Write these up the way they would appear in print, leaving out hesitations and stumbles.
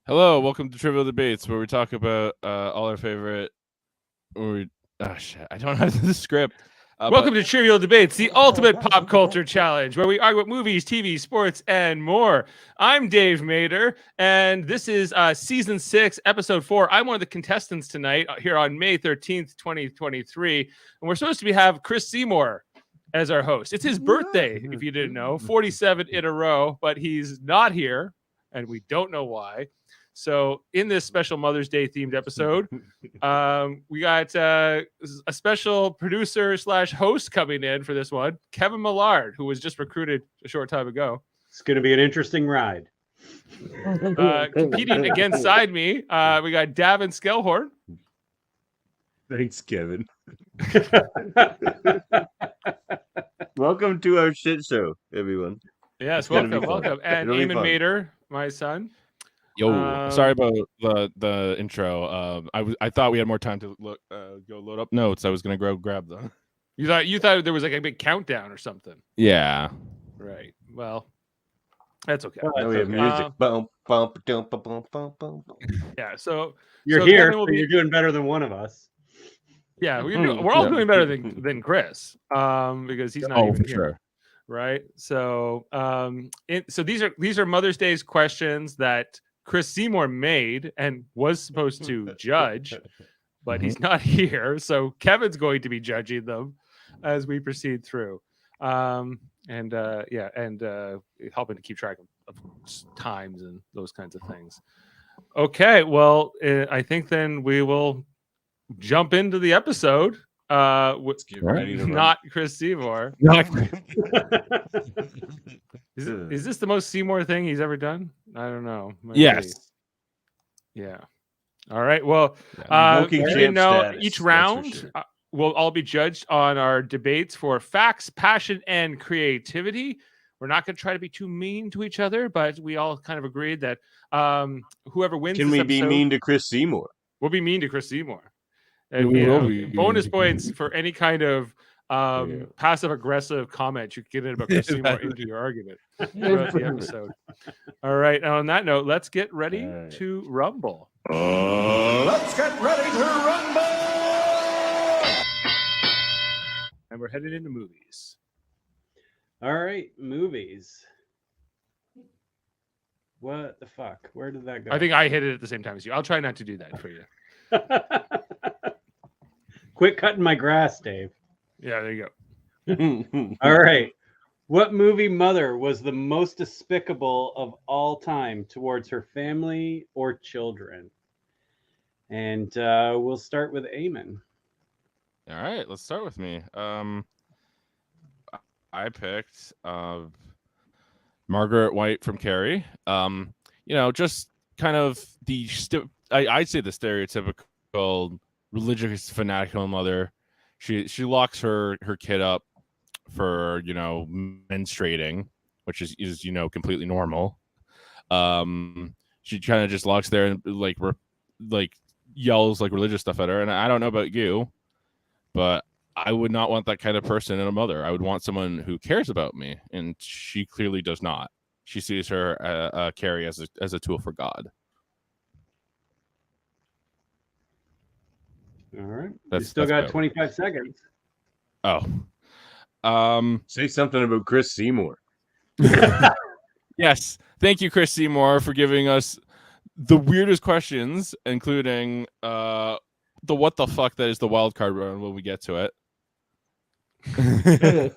Hello, welcome to Trivial Debates, where we talk about all our favorite. Shit, I don't have the script. Welcome to Trivial Debates, the ultimate pop culture challenge, where we argue about movies, TV, sports, and more. I'm Dave Mader, and this is season 6, episode 4. I'm one of the contestants tonight here on May 13th, 2023, and we're supposed to have Chris Seymour as our host. It's his birthday, if you didn't know, 47 in a row, but he's not here, and we don't know why. So, in this special Mother's Day themed episode, we got a special producer / host coming in for this one, Kevin Millard, who was just recruited a short time ago. It's going to be an interesting ride. Competing alongside me, we got Davan Skelhorn. Thanks, Kevin. Welcome to our shit show, everyone. Yes, welcome. And Eamon Mader, my son. Yo, sorry about the intro. I thought we had more time to go load up notes. I was gonna go grab them. You thought there was like a big countdown or something. Yeah. Right. Well, that's okay. Now we have music. Yeah. So you're here. You're doing better than one of us. Yeah, we're all doing better than Chris, because he's not even here. Sure. Right. So, so these are Mother's Day's questions that Chris Seymour made and was supposed to judge, but he's not here. So Kevin's going to be judging them as we proceed through, and helping to keep track of times and those kinds of things. Okay, well, I think then we will jump into the episode. Not Chris Seymour. Is this the most Seymour thing he's ever done? I don't know. Maybe. Yes. Yeah. All right. Well, each round we'll all be judged on our debates for facts, passion, and creativity. We're not going to try to be too mean to each other, but we all kind of agreed that whoever wins. Can we be mean to Chris Seymour? We'll be mean to Chris Seymour. And bonus points for any kind of passive aggressive comment you get in about Chris Seymour into your argument throughout the episode. All right. Now, on that note, let's get ready to rumble. Let's get ready to rumble. And we're headed into movies. All right, movies. What the fuck? Where did that go? I think I hit it at the same time as you. I'll try not to do that for you. Quit cutting my grass, Dave. Yeah, there you go. All right. What movie mother was the most despicable of all time towards her family or children? And we'll start with Eamon. All right, let's start with me. I picked Margaret White from Carrie. Just kind of I'd say the stereotypical religious fanatical mother. She locks her kid up for menstruating, which is completely normal. She kind of just locks there and like yells like religious stuff at her. And I don't know about you, but I would not want that kind of person in a mother. I would want someone who cares about me, and she clearly does not. She sees her Carrie as a tool for God. All right. You still got 25 seconds. Oh. Say something about Chris Seymour. Yes. Thank you, Chris Seymour, for giving us the weirdest questions, including the what the fuck that is the wild card round when we get to it. That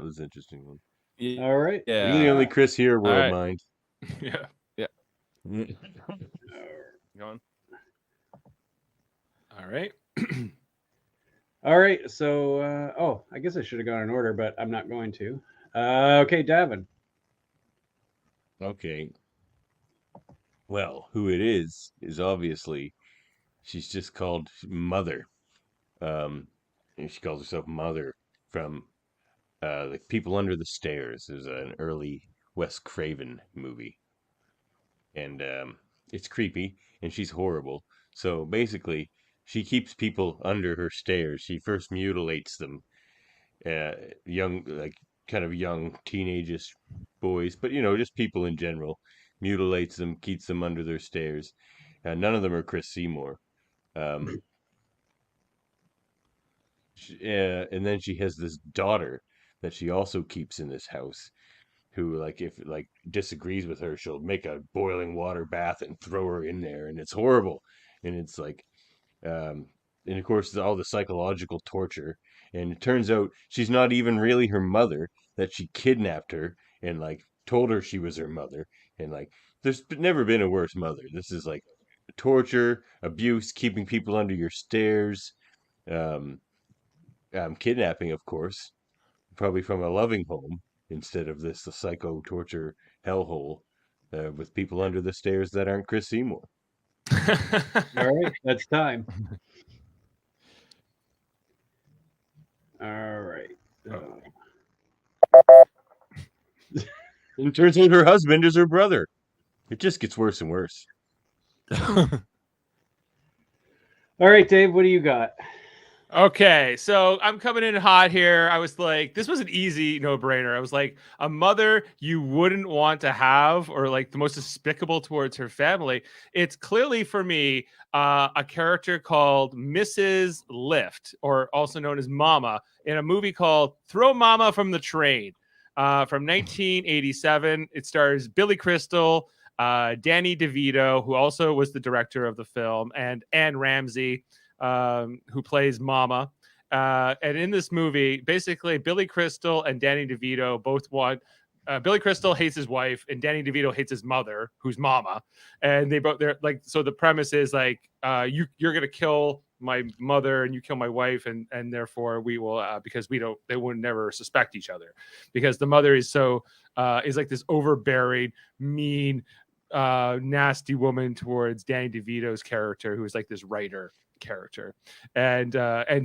was an interesting one. Yeah. All right. Yeah. You're the only Chris here, world mind. Yeah. Go on. All right. All right. So, I guess I should have gone in order, but I'm not going to. Okay, Davan. Okay. Well, who it is obviously, she's just called Mother. She calls herself Mother from The People Under the Stairs. Is an early Wes Craven movie. And it's creepy, and she's horrible. So basically, she keeps people under her stairs. She first mutilates them, young teenage boys, but just people in general, mutilates them, keeps them under their stairs. None of them are Chris Seymour. And then she has this daughter that she also keeps in this house, who, like, if like disagrees with her, she'll make a boiling water bath and throw her in there, and it's horrible. And it's like, and of course, all the psychological torture. And it turns out she's not even really her mother; that she kidnapped her and like told her she was her mother. And like, there's never been a worse mother. This is like torture, abuse, keeping people under your stairs, um, kidnapping, of course, probably from a loving home instead of this psycho torture hellhole with people under the stairs that aren't Chris Seymour. All right, that's time. All right. And it turns out her husband is her brother. It just gets worse and worse. All right, Dave, what do you got? Okay, so I'm coming in hot here. I was like, this was an easy no-brainer. I was like, a mother you wouldn't want to have, or like the most despicable towards her family. It's clearly for me a character called Mrs. Lift, or also known as Momma, in a movie called Throw Momma from the Train from 1987. It stars Billy Crystal, Danny DeVito, who also was the director of the film, and Anne Ramsey, who plays Momma. And in this movie, basically, Billy Crystal and Danny DeVito both want. Billy Crystal hates his wife, and Danny DeVito hates his mother, who's Momma. And they're like, so the premise is like, you're gonna kill my mother and you kill my wife, and therefore we will, because they would never suspect each other, because the mother is so is like this overbearing, mean, nasty woman towards Danny DeVito's character, who is like this writer character. And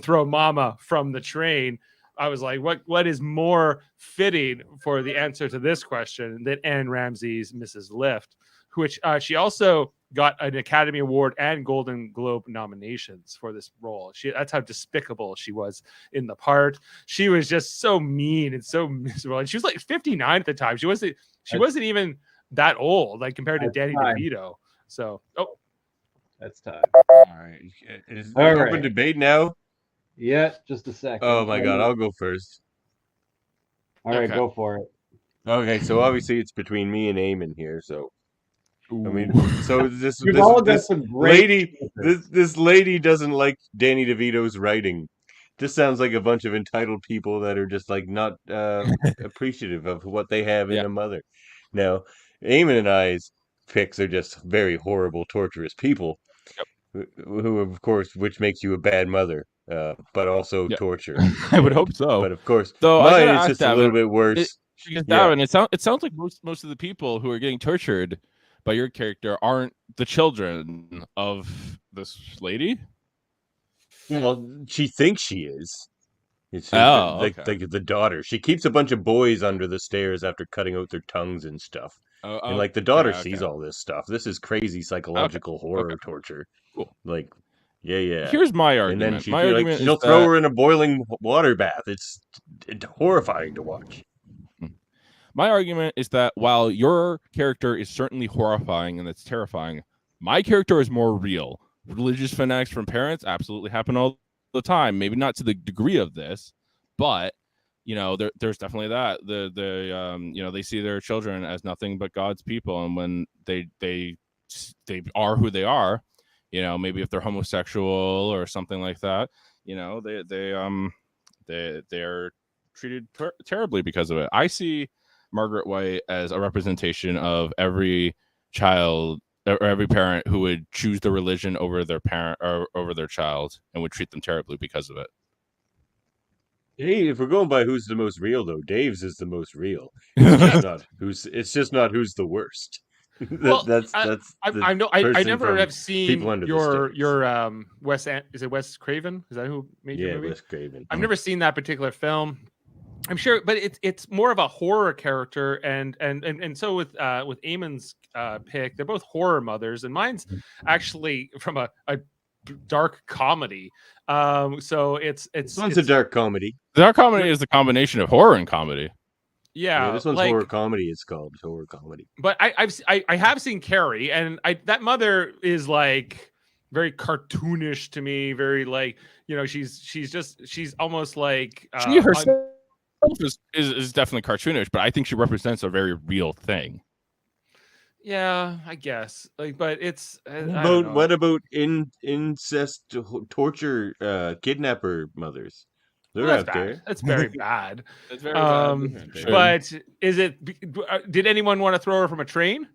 throw Momma from the train. I was like, what is more fitting for the answer to this question than Anne Ramsey's Mrs. Lift, which she also got an Academy Award and Golden Globe nominations for this role. That's how despicable she was in the part. She was just so mean and so miserable. And she was like 59 at the time. She wasn't even that old, like compared to Danny DeVito. So, that's time. All right. Is All open right. debate now? Yeah, just a second. Oh my God, I'll go first. All right, Okay. go for it. Okay, so obviously it's between me and Eamon here. So I mean, so this some great this lady doesn't like Danny DeVito's writing. This sounds like a bunch of entitled people that are just like not appreciative of what they have in a mother. Now, Eamon and I's picks are just very horrible, torturous people, who of course, which makes you a bad mother, but also torture. I would hope so. But of course, Though mine is just a little bit worse. Because Davan, it sounds like most of the people who are getting tortured by your character aren't the children of this lady. Well, she thinks she is. It's okay. like the daughter. She keeps a bunch of boys under the stairs after cutting out their tongues and stuff. And like the daughter sees all this stuff. This is crazy psychological horror torture. Cool. Like, yeah. Here's my argument. And then she'll throw her in a boiling water bath. It's horrifying to watch. My argument is that while your character is certainly horrifying and it's terrifying, my character is more real. Religious fanatics from parents absolutely happen all the time. Maybe not to the degree of this, but there's definitely that. They see their children as nothing but God's people, and when they are who they are, maybe if they're homosexual or something like that, they're treated terribly because of it. I see Margaret White as a representation of every child or every parent who would choose the religion over their parent or over their child and would treat them terribly because of it. Hey, if we're going by who's the most real, though, Dave's is the most real. It's just not who's the worst. I never have seen your Wes. Is it Wes Craven? Is that who made your movie? Yeah, Wes Craven. I've never seen that particular film. I'm sure, but it's more of a horror character, and so with Eamon's pick, they're both horror mothers, and mine's actually from a dark comedy. So it's a dark comedy. Dark comedy is the combination of horror and comedy. Yeah, this one's like, horror comedy. It's called horror comedy. but I have seen Carrie, and that mother is like very cartoonish to me. Very like, you know, she's almost like She herself is definitely cartoonish, but I think she represents a very real thing. yeah, I guess. Like, but it's I don't know. What about incest, torture, kidnapper mothers? They're Well, that's out bad. there. That's very bad. That's very bad. But is it? Did anyone want to throw her from a train?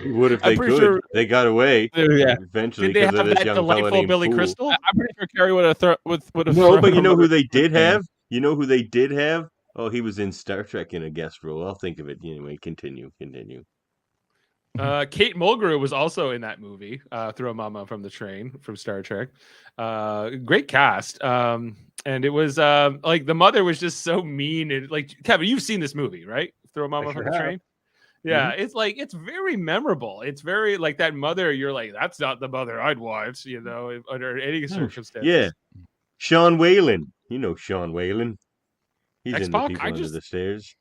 What if I'm they pretty could? sure- They got away Yeah. eventually Did they because have of this that young fella delightful named Billy Fool. Crystal? I'm pretty sure Carrie would have No, but you know who they did have? You know who they did have? Oh, he was in Star Trek in a guest role. I'll think of it anyway. Continue. Kate Mulgrew was also in that movie. Throw Mama from the Train from Star Trek. Great cast. And it was like the mother was just so mean. And like, Kevin, you've seen this movie, right? Throw Mama from the Train. Yeah, it's like it's very memorable. It's very like that mother. You're like, that's not the mother I'd watch, you know, under any circumstances. Yeah. Sean Whalen. You know Sean Whalen. He's in the X-Pac? People Under the Stairs.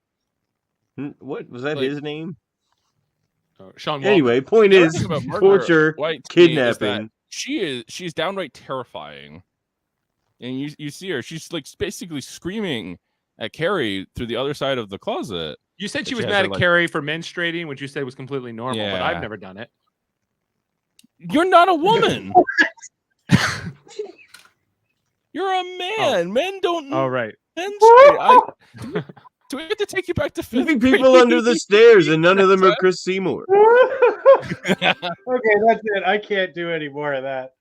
What was that? Like- His name? Sean. Anyway, point The is thing about Margaret torture, White to me is that kidnapping. she's downright terrifying, and you see her. She's like basically screaming at Carrie through the other side of the closet. You said she She was has mad her, at like- Carrie for menstruating, which you said was completely normal, but I've Yeah. never done it. You're not a woman. You're a man. Men don't All right. menstruate. Do we have to take you back to fifth Moving grade? people under the stairs, and none of them are Chris Seymour. Okay, that's it. I can't do any more of that.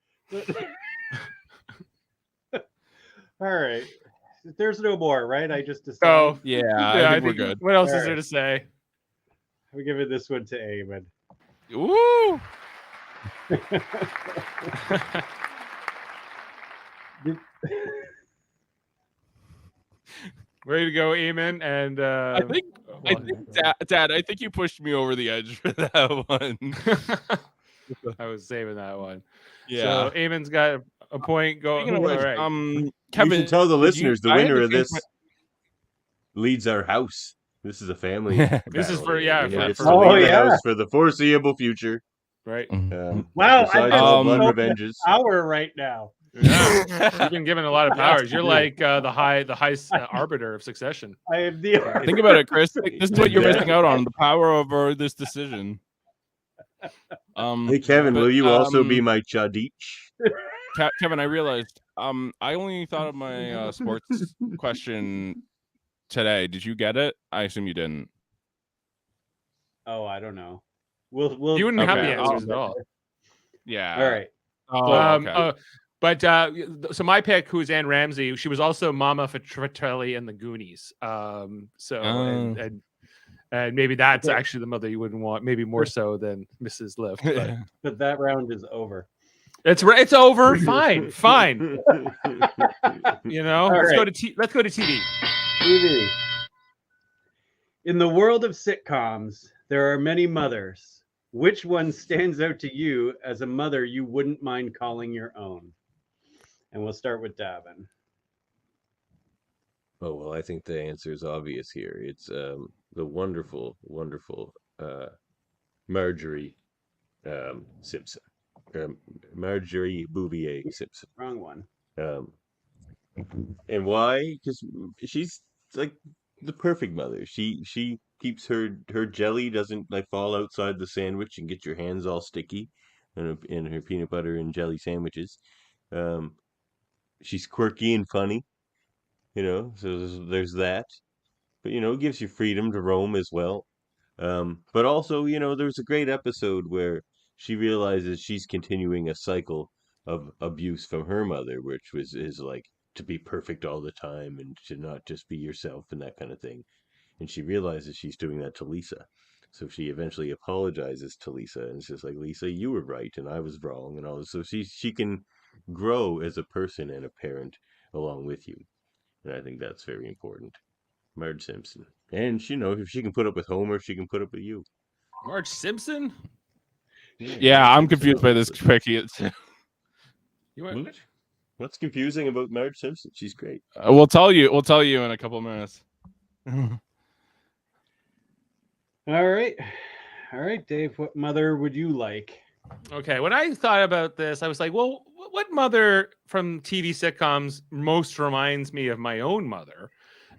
All right. There's no more, right? I just decided. So Yeah, yeah, I think we're good. What else All is there right. to say? We're giving this one to Eamon. Woo! Ready to go, Eamon? And I think, Dad, I think you pushed me over the edge for that one. I was saving that one. Yeah. So Eamon's got a point. Go. Speaking of All which, right. Kevin, You should tell the did listeners the I had winner to of change this leads our house. This is a family. This is battle for- here. yeah, You know, for- it's for- to Oh, lead the yeah. house for the foreseeable future. Right. Wow, besides I've got all Um, blood so revenges. power right now. Yeah. You've been given a lot of powers. You're like the high arbiter of succession. I am the Think about it, Chris. This is what you're Yeah. missing out on: the power over this decision. Hey Kevin, but, will you also be my chadich? Kevin? I realized I only thought of my sports question today. Did you get it? I assume you didn't. Oh, I don't know. We'll You wouldn't have the Okay, answers at all. Yeah. All right. Oh, okay. But so my pick, who's Anne Ramsey, she was also Mama Fratelli in the Goonies. And maybe that's actually the mother you wouldn't want, maybe more so than Mrs. Lift. But But that round is over. it's over. Fine. You know, let's right. go to let's go to TV. TV. In the world of sitcoms, there are many mothers. Which one stands out to you as a mother you wouldn't mind calling your own? And we'll start with Davan. Oh well, I think the answer is obvious here. It's the wonderful Marjorie Simpson, Marjorie Bouvier Simpson. Wrong one. And why? Because she's like the perfect mother. She keeps her jelly doesn't like fall outside the sandwich and get your hands all sticky, in her peanut butter and jelly sandwiches. She's quirky and funny, so there's that. But it gives you freedom to roam as well. But also, there's a great episode where she realizes she's continuing a cycle of abuse from her mother, which is like to be perfect all the time and to not just be yourself and that kind of thing. And she realizes she's doing that to Lisa. So she eventually apologizes to Lisa and it's just like, Lisa, you were right and I was wrong and all this. So she can grow as a person and a parent along with you. And I think that's very important. Marge Simpson. And if she can put up with Homer, she can put up with you. Marge Simpson? Yeah, I'm confused by this pick. You went, What? What's confusing about Marge Simpson? She's great. We'll tell you in a couple of minutes. All right. All right, Dave. What mother would you like? Okay, when I thought about this, I was like, well, what mother from TV sitcoms most reminds me of my own mother?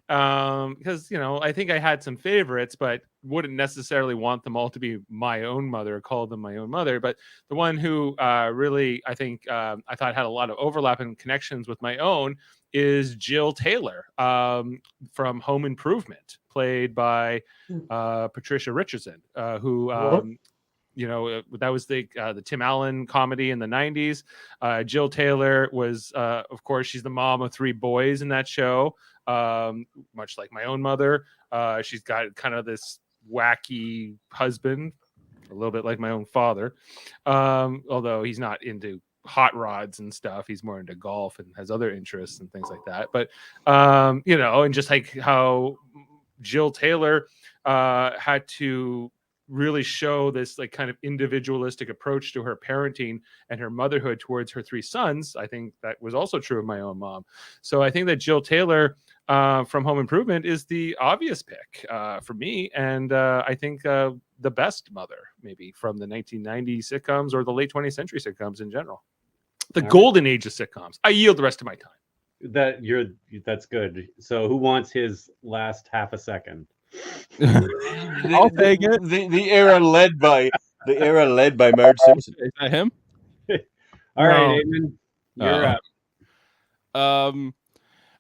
Because I think I had some favorites, but wouldn't necessarily want them all to be my own mother, call them my own mother. But the one who really, I think, I thought had a lot of overlap and connections with my own is Jill Taylor from Home Improvement, played by Patricia Richardson, who. That was the Tim Allen comedy in the 90s. Jill Taylor was, of course, she's the mom of 3 boys in that show, much like my own mother. She's got kind of this wacky husband, a little bit like my own father, although he's not into hot rods and stuff. He's more into golf and has other interests and things like that. But, and just like how Jill Taylor had to really show this like kind of individualistic approach to her parenting and her motherhood towards her 3 sons. I think that was also true of my own mom. So I think that Jill Taylor from Home Improvement is the obvious pick for me. And I think the best mother maybe from the 1990s sitcoms or the late 20th century sitcoms in general. The golden age of sitcoms. I yield the rest of my time. That's good. So who wants his last half a second? I'll take it. The era led by Marge Simpson. Is that him? All right, Eamon, you're up.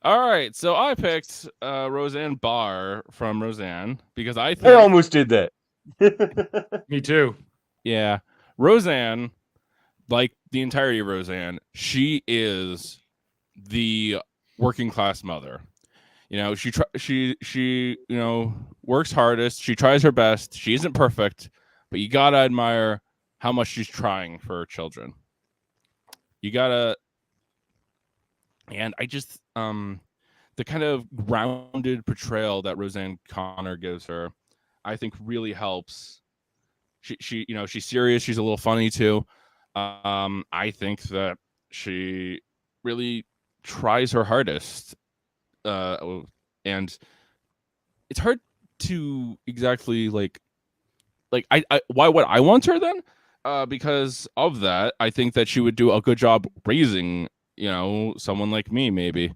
All right, so I picked Roseanne Barr from Roseanne because I think I almost did that. Me too. Yeah, Roseanne, like the entirety of Roseanne, she is the working class mother. She works hardest. She tries her best. She isn't perfect, but you gotta admire how much she's trying for her children. And I just the kind of grounded portrayal that Roseanne Connor gives her, I think really helps. She's serious. She's a little funny too. I think that she really tries her hardest. And it's hard to exactly like why would I want her then? Because of that, I think that she would do a good job raising, someone like me. Maybe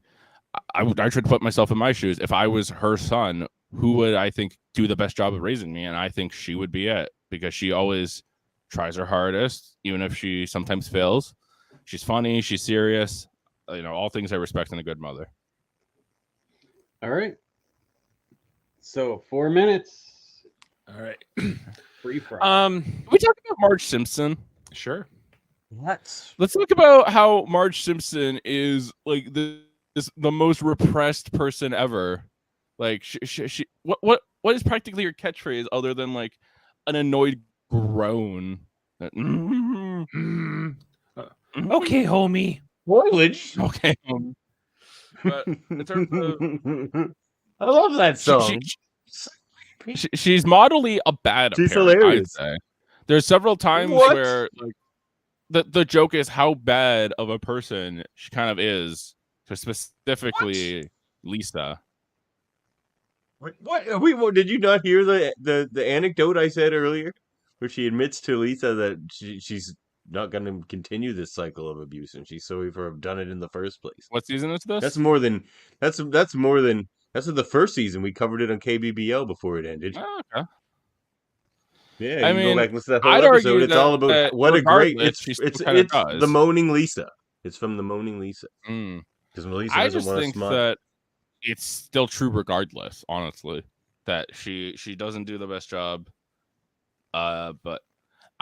I try to put myself in my shoes. If I was her son, who would I think do the best job of raising me? And I think she would be it because she always tries her hardest, even if she sometimes fails. She's funny. She's serious. All things I respect in a good mother. All right. So 4 minutes. All right. Free fry. Can we talk about Marge Simpson? Sure. What? Let's talk about how Marge Simpson is like the most repressed person ever. Like she what is practically her catchphrase other than like an annoyed groan? Okay, homie. Spoilage. Okay. But in terms of, I love that song. She's moderately a bad She's parent, hilarious. I'd say. There's several times where like the joke is how bad of a person she kind of is, specifically Lisa. What? Did you not hear the anecdote I said earlier, where she admits to Lisa that she's not going to continue this cycle of abuse, and she's sorry for have done it in the first place. What season is this? That's the first season. We covered it on KBBL before it ended. Oh, okay. Yeah, I you mean, go back and listen to that whole I'd episode. argue It's all about that what a great. regardless, she It's still kinda does. the Moaning Lisa. It's from the Moaning Lisa. Because Lisa I doesn't just want to think smile. that it's still true regardless, honestly, that she doesn't do the best job. But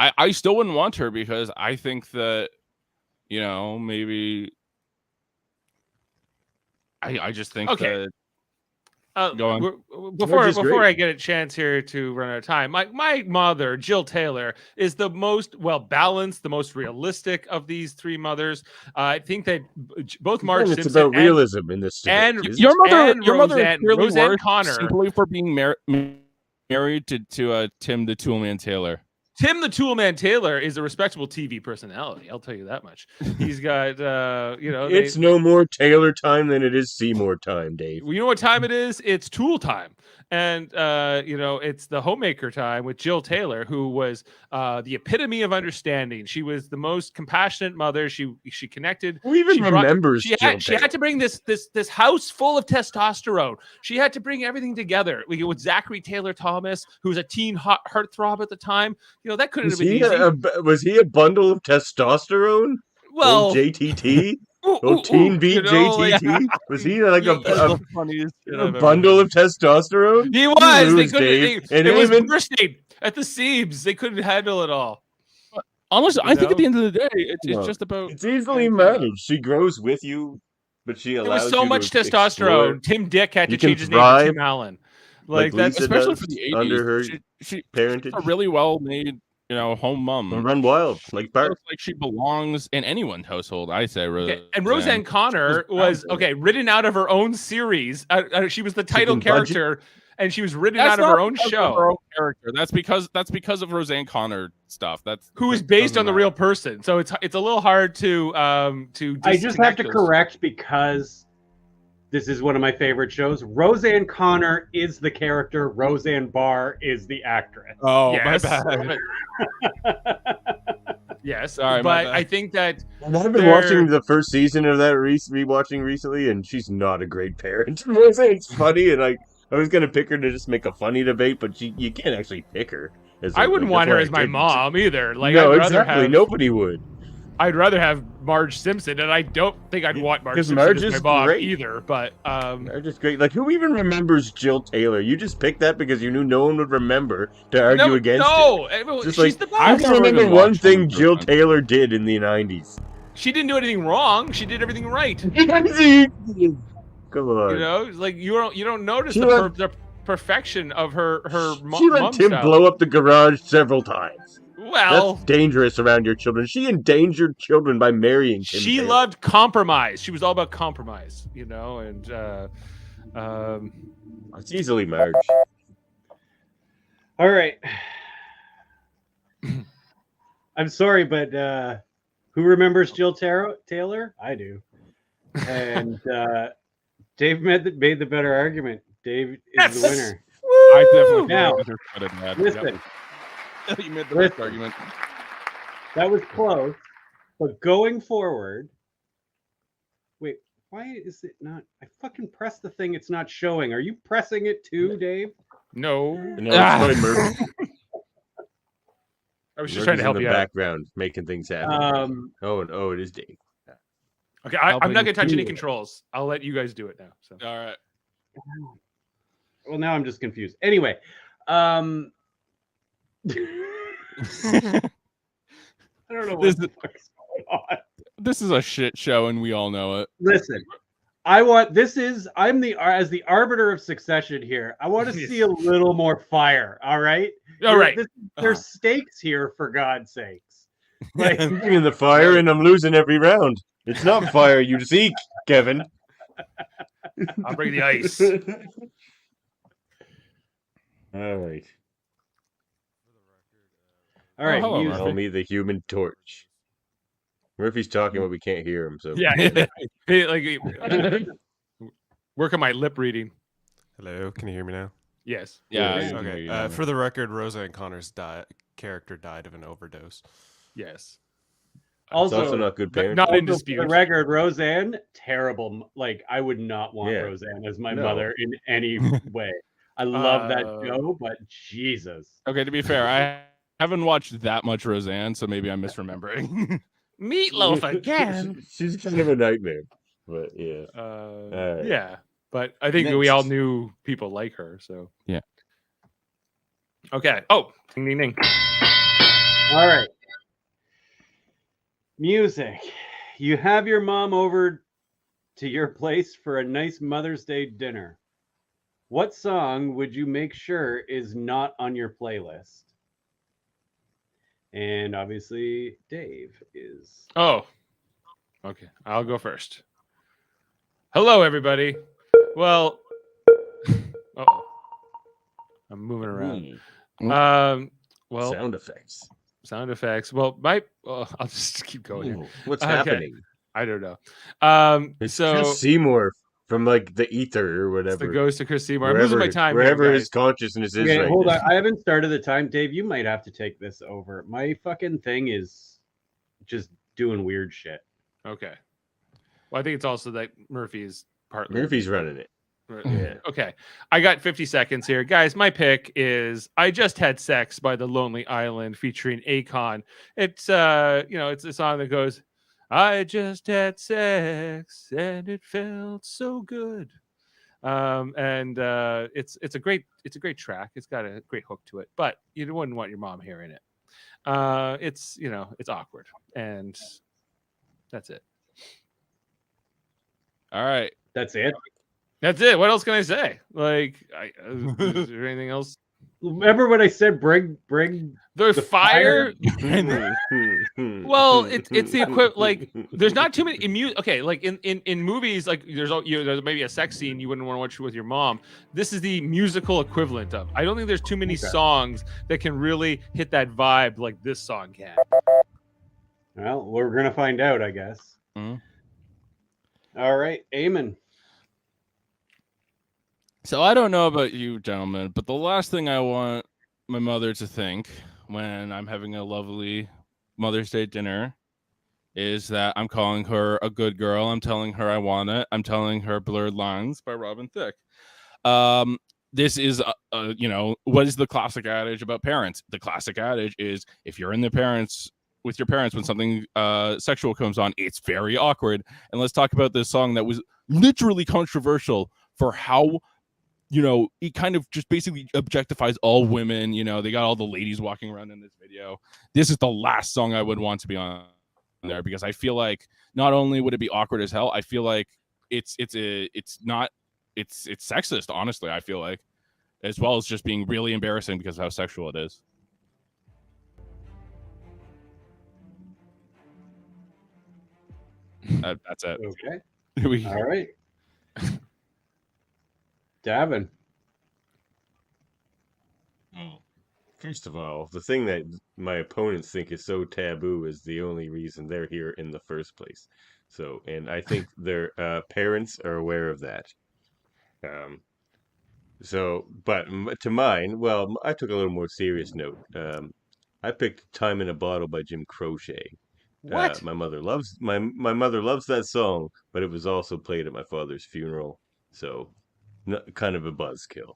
I still wouldn't want her because I think that, maybe I just think Okay. that Go on. Before I get a chance here to run out of time, my mother, Jill Taylor, is the most well balanced, the most realistic of these 3 mothers. I think that both Marge It's Simpson about realism in this. and your mother Roseanne, is really Roseanne worse Connor simply for being married to Tim the Toolman Taylor. Tim the Toolman Taylor is a respectable TV personality. I'll tell you that much. He's got, It's no more Taylor time than it is Seymour time, Dave. you know what time it is? It's Tool time. And, it's the homemaker time with Jill Taylor, who was the epitome of understanding. She was the most compassionate mother. She connected. Who even remembers She Jill had to bring this house full of testosterone. She had to bring everything together. We go with Zachary Taylor Thomas, who was a teen heartthrob at the time. That couldn't have been easy. Was he a bundle of testosterone? Well, Old JTT? Teen Beat JTT? Was he like a bundle of testosterone? He was. They couldn't. Dave. It was bursting at the seams. They couldn't handle it all. Honestly, I think at the end of the day, it's just about. It's easily managed. She grows with you, but she allows. There was so you much to testosterone. explore. Tim Dick had to You can change his name thrive to Tim Allen. like That's Lisa especially does for the 80s. under her She parentage. a really well made, home mom. Run wild like Bart. Looks like she belongs in anyone's household. I say. Okay. And Roseanne Connor was written out of her own series. She was the title can budget. character, and she was written out of her own show. Her own character. That's because of Roseanne Connor stuff. Who is based on the real person. So it's a little hard to I just have to those. correct because this is one of my favorite shows. Roseanne Connor is the character. Roseanne Barr is the actress. Oh, Yes. my bad. Yes, Sorry, my but bad. I think that And I've been watching the first season of that rewatching recently, and she's not a great parent. It's funny, and I was gonna pick her to just make a funny debate, but you can't actually pick her. I wouldn't want her as my mom either. Like, no, I'd rather exactly. have Nobody would. I'd rather have Marge Simpson, and I don't think I'd want Marge 'Cause Simpson Marge as my is mom great. either. But They're just great. Like, who even remembers Jill Taylor? You just picked that because you knew no one would remember to argue against it. No, Just she's like, the best. I can never remember even one watched thing one Jill person. Taylor did in the 90s. She didn't do anything wrong. She did everything right. Come on. Like you don't notice She the perfection of her She let mom Tim style. blow up the garage several times. Well, That's dangerous around your children. She endangered children by marrying Tim she Taylor. loved compromise. She was all about compromise, and It's easily Marge. All right. I'm sorry, but who remembers Jill Taylor? I do. And Dave made the better argument. Dave is the winner. I definitely Now, think her credit, Matt. Listen, Yep. You made the best argument. that was close, but going forward, wait, why is it not? I fucking pressed the thing. It's not showing. Are you pressing it too, Dave? no. No, it's fine, Murphy. I was just trying to help in the you out. background, making things happen. Um, it is Dave. Okay, I'm not gonna touch any you. controls. I'll let you guys do it now. So. All right. well, now I'm just confused. Anyway, I don't know what the fuck's going on. This is a shit show, and we all know it. Listen, I'm as the arbiter of succession here. I want to see a little more fire. All right. All right. There's stakes here, for God's sakes. Like, I'm in the fire and I'm losing every round. It's not fire you seek, Kevin. I'll bring the ice. All right. all right. hello, music. Call me the Human Torch. Murphy's talking, but we can't hear him. So Yeah. Hey, like, work on my lip reading. Hello, can you hear me now? Yes. Yeah. Yeah. Okay. For the record, Roseanne Connor's character died of an overdose. Yes. it's also Also, not good parenting. Not in also, for dispute. the record, Roseanne, terrible. Like, I would not want Yeah. Roseanne as my No. mother in any way. I love that Uh, show, but Jesus. Okay, to be fair, I haven't watched that much Roseanne, so maybe I'm misremembering. Meatloaf again. She's kind of a nightmare, but yeah. right. Yeah, but I think we all knew people like her. So Yeah. Okay. Oh, ding ding ding. All right. Music. You have your mom over to your place for a nice Mother's Day dinner. What song would you make sure is not on your playlist? And obviously, Dave is. Oh, okay. I'll go first. Hello, everybody. Well, uh-oh. I'm moving around. Well, Sound effects. sound effects. Well, I'll just keep going here. Ooh, what's Okay. happening? I don't know. It's So Chris Seymour from like the ether or it's the whatever. ghost of Chris Seymour. I'm losing my time here, Wherever guys. his consciousness is Okay, right hold now. on. I haven't started the time, Dave. You might have to take this over. My fucking thing is just doing weird shit. Okay. Well, I think it's also that Murphy is partly. Murphy's running it. Yeah. Okay. I got 50 seconds here. Guys, my pick is I Just Had Sex by The Lonely Island featuring Akon. It's it's a song that goes, I just had sex and it felt so good. It's a great track. It's got a great hook to it, but you wouldn't want your mom hearing it. It's awkward, and that's it. All right. That's it. That's it. What else can I say? Like, is there anything else? Remember when I said bring The the fire. fire? Well, it's the equivalent. Like, there's not too many okay, like in movies, like there's maybe a sex scene you wouldn't want to watch with your mom. This is the musical equivalent of. I don't think there's too many songs that can really hit that vibe like this song can. Well, we're gonna find out, I guess. Mhm. All right, Eamon. So I don't know about you, gentlemen, but the last thing I want my mother to think when I'm having a lovely Mother's Day dinner is that I'm calling her a good girl. I'm telling her I want it. I'm telling her Blurred Lines by Robin Thicke. This is, what is the classic adage about parents? The classic adage is if you're in with your parents when something sexual comes on, it's very awkward. And let's talk about this song that was literally controversial for how, it kind of just basically objectifies all women. They got all the ladies walking around in this video. This is the last song I would want to be on there because I feel like not only would it be awkward as hell, I feel like it's sexist, honestly. I feel like, as well as just being really embarrassing because of how sexual it is. That's it. Okay. All right. Davan. First of all, the thing that my opponents think is so taboo is the only reason they're here in the first place. So, and I think their parents are aware of that. But to mine, well, I took a little more serious note. I picked "Time in a Bottle" by Jim Croce. What? My mother loves my mother loves that song, but it was also played at my father's funeral, so kind of a buzzkill.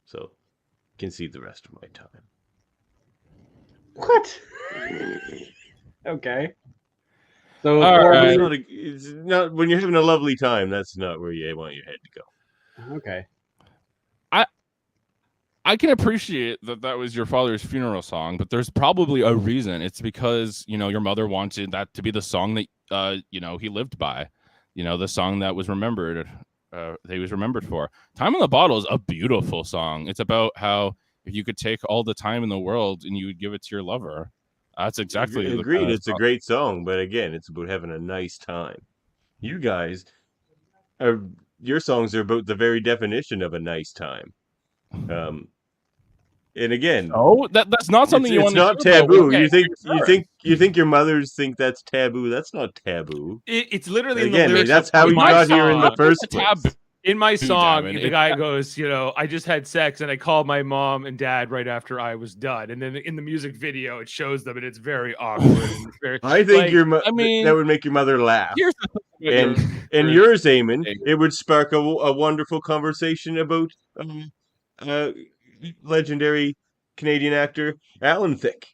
So, concede the rest of my time. What? Okay. So All right. It's not when you're having a lovely time. That's not where you want your head to go. Okay. I can appreciate that was your father's funeral song, but there's probably a reason. It's because, your mother wanted that to be the song that, he lived by, the song that was remembered, that he was remembered for. "Time in the Bottle" is a beautiful song. It's about how if you could take all the time in the world and you would give it to your lover. That's exactly agreed. It's a great song, but again, it's about having a nice time. You guys your songs are about the very definition of a nice time. And again, that's not something you want to. It's not taboo. Okay, You think your mothers think that's taboo? That's not taboo. It's literally Again, in the lyrics. that's how you got here in the first place. In my song, Davan, the guy goes, I just had sex and I called my mom and dad right after I was done. And then in the music video, it shows them and it's very awkward. And it's very, I think like, that would make your mother laugh. Here's the thing And yours, Eamon, it would spark a wonderful conversation about legendary Canadian actor Alan Thicke.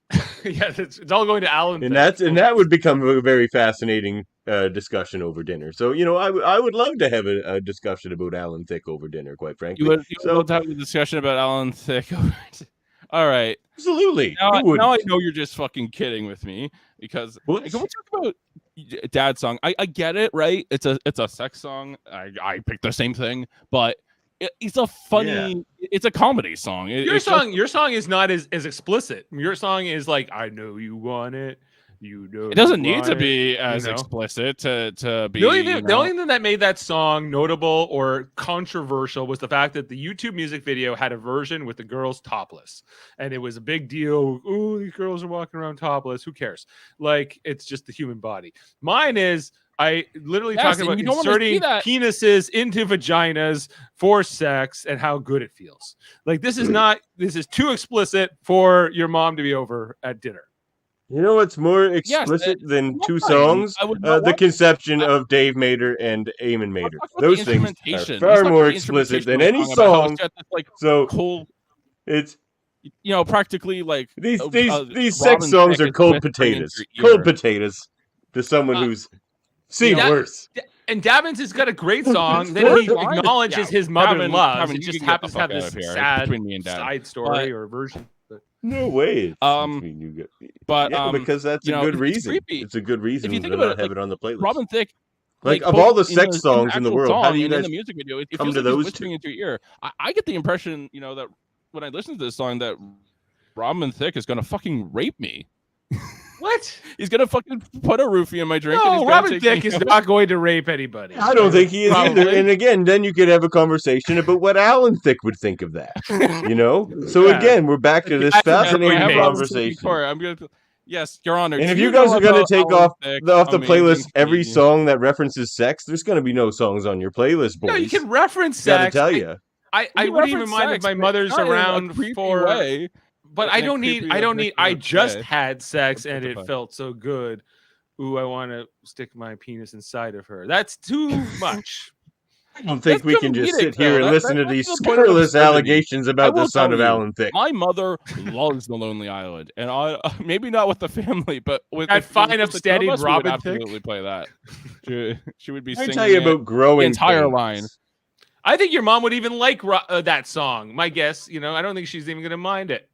Yeah, it's all going to Alan. And that would become a very fascinating discussion over dinner. So I would love to have a discussion about Alan Thicke over dinner. Quite frankly, you would love to have a discussion about Alan Thicke. All right, absolutely. Now I know you're just fucking kidding with me because can we talk about Dad's song? I get it, right? It's a sex song. I picked the same thing, but it's a funny. It's a comedy song. Your song is not as explicit. Your song is like, I know you want it. You know, It doesn't need to why, be as you know? explicit to be. The only, thing, you the know, only thing that made that song notable or controversial was the fact that the YouTube music video had a version with the girls topless, and it was a big deal. Oh, these girls are walking around topless. Who cares? Like, it's just the human body. Mine is I literally Yes, talking and about you don't wanna see inserting that. penises into vaginas for sex and how good it feels. Like, this is not. This is too explicit for your mom to be over at dinner. You know what's more Yes, explicit than not two fine. songs? I would not The watch conception I- of Dave Mader and Eamon Mader. Let's talk about Those the things are instrumentation. far Let's talk more about the explicit than instrumentation any of the about how song. it's got this, like, So cold, it's practically like these Robin sex songs Thicke are is cold whispering into potatoes. your Cold ear. potatoes to someone Uh, who's seen that- worse. And Davin's has got a great song that First he line- acknowledges yeah, his mother Davin- loves. Davin, It you just can get happens the to have fuck out this of here. It's sad between me and Dad. side story or version. But No way. Um, but because that's a good it's reason. creepy. It's a good reason If you to think not about it, have like, it on the playlist. Robin Thicke, Like, of both all the in sex songs in the actual world, how song do you and in guys the music video, it come feels to like he's those whispering two? into your ear. I get the impression, that when I listen to this song, that Robin Thicke is gonna fucking rape me. What? He's gonna fucking put a roofie in my drink. and No, he's gonna Robin take Thicke me is out. not going to rape anybody. I don't think he is either. Probably. And again, then you could have a conversation about what Alan Thicke would think of that. So Yeah. again, we're back to this That's a fascinating great conversation. I'm gonna. Yes, Your Honor. And do if you know guys are going to about take Alan off Thicke, the amazing playlist every comedian? song that references sex, there's going to be no songs on your playlist, boys. No, you can reference Gotta sex. tell you. I We wouldn't even reference mind if sex, my but mother's not in a around creepy for. way. But In I a don't need. creepy, I don't need. I ridiculous just way. had sex and it Justify. felt so good. Ooh, I want to stick my penis inside of her. That's too much. I don't think That's we can just comedic, sit here though. and That- listen to that's these the point of scurrilous absurdity. allegations I about the will son tell of you, Alan Thicke. My mother loves The Lonely Island, and I maybe not with the family, but with That if it was fine, just the two of upstanding us, we would Robin Thicke? absolutely play that. She would be I singing tell you it. about growing entire pains. line. I think your mom would even like that song. My guess, I don't think she's even going to mind it.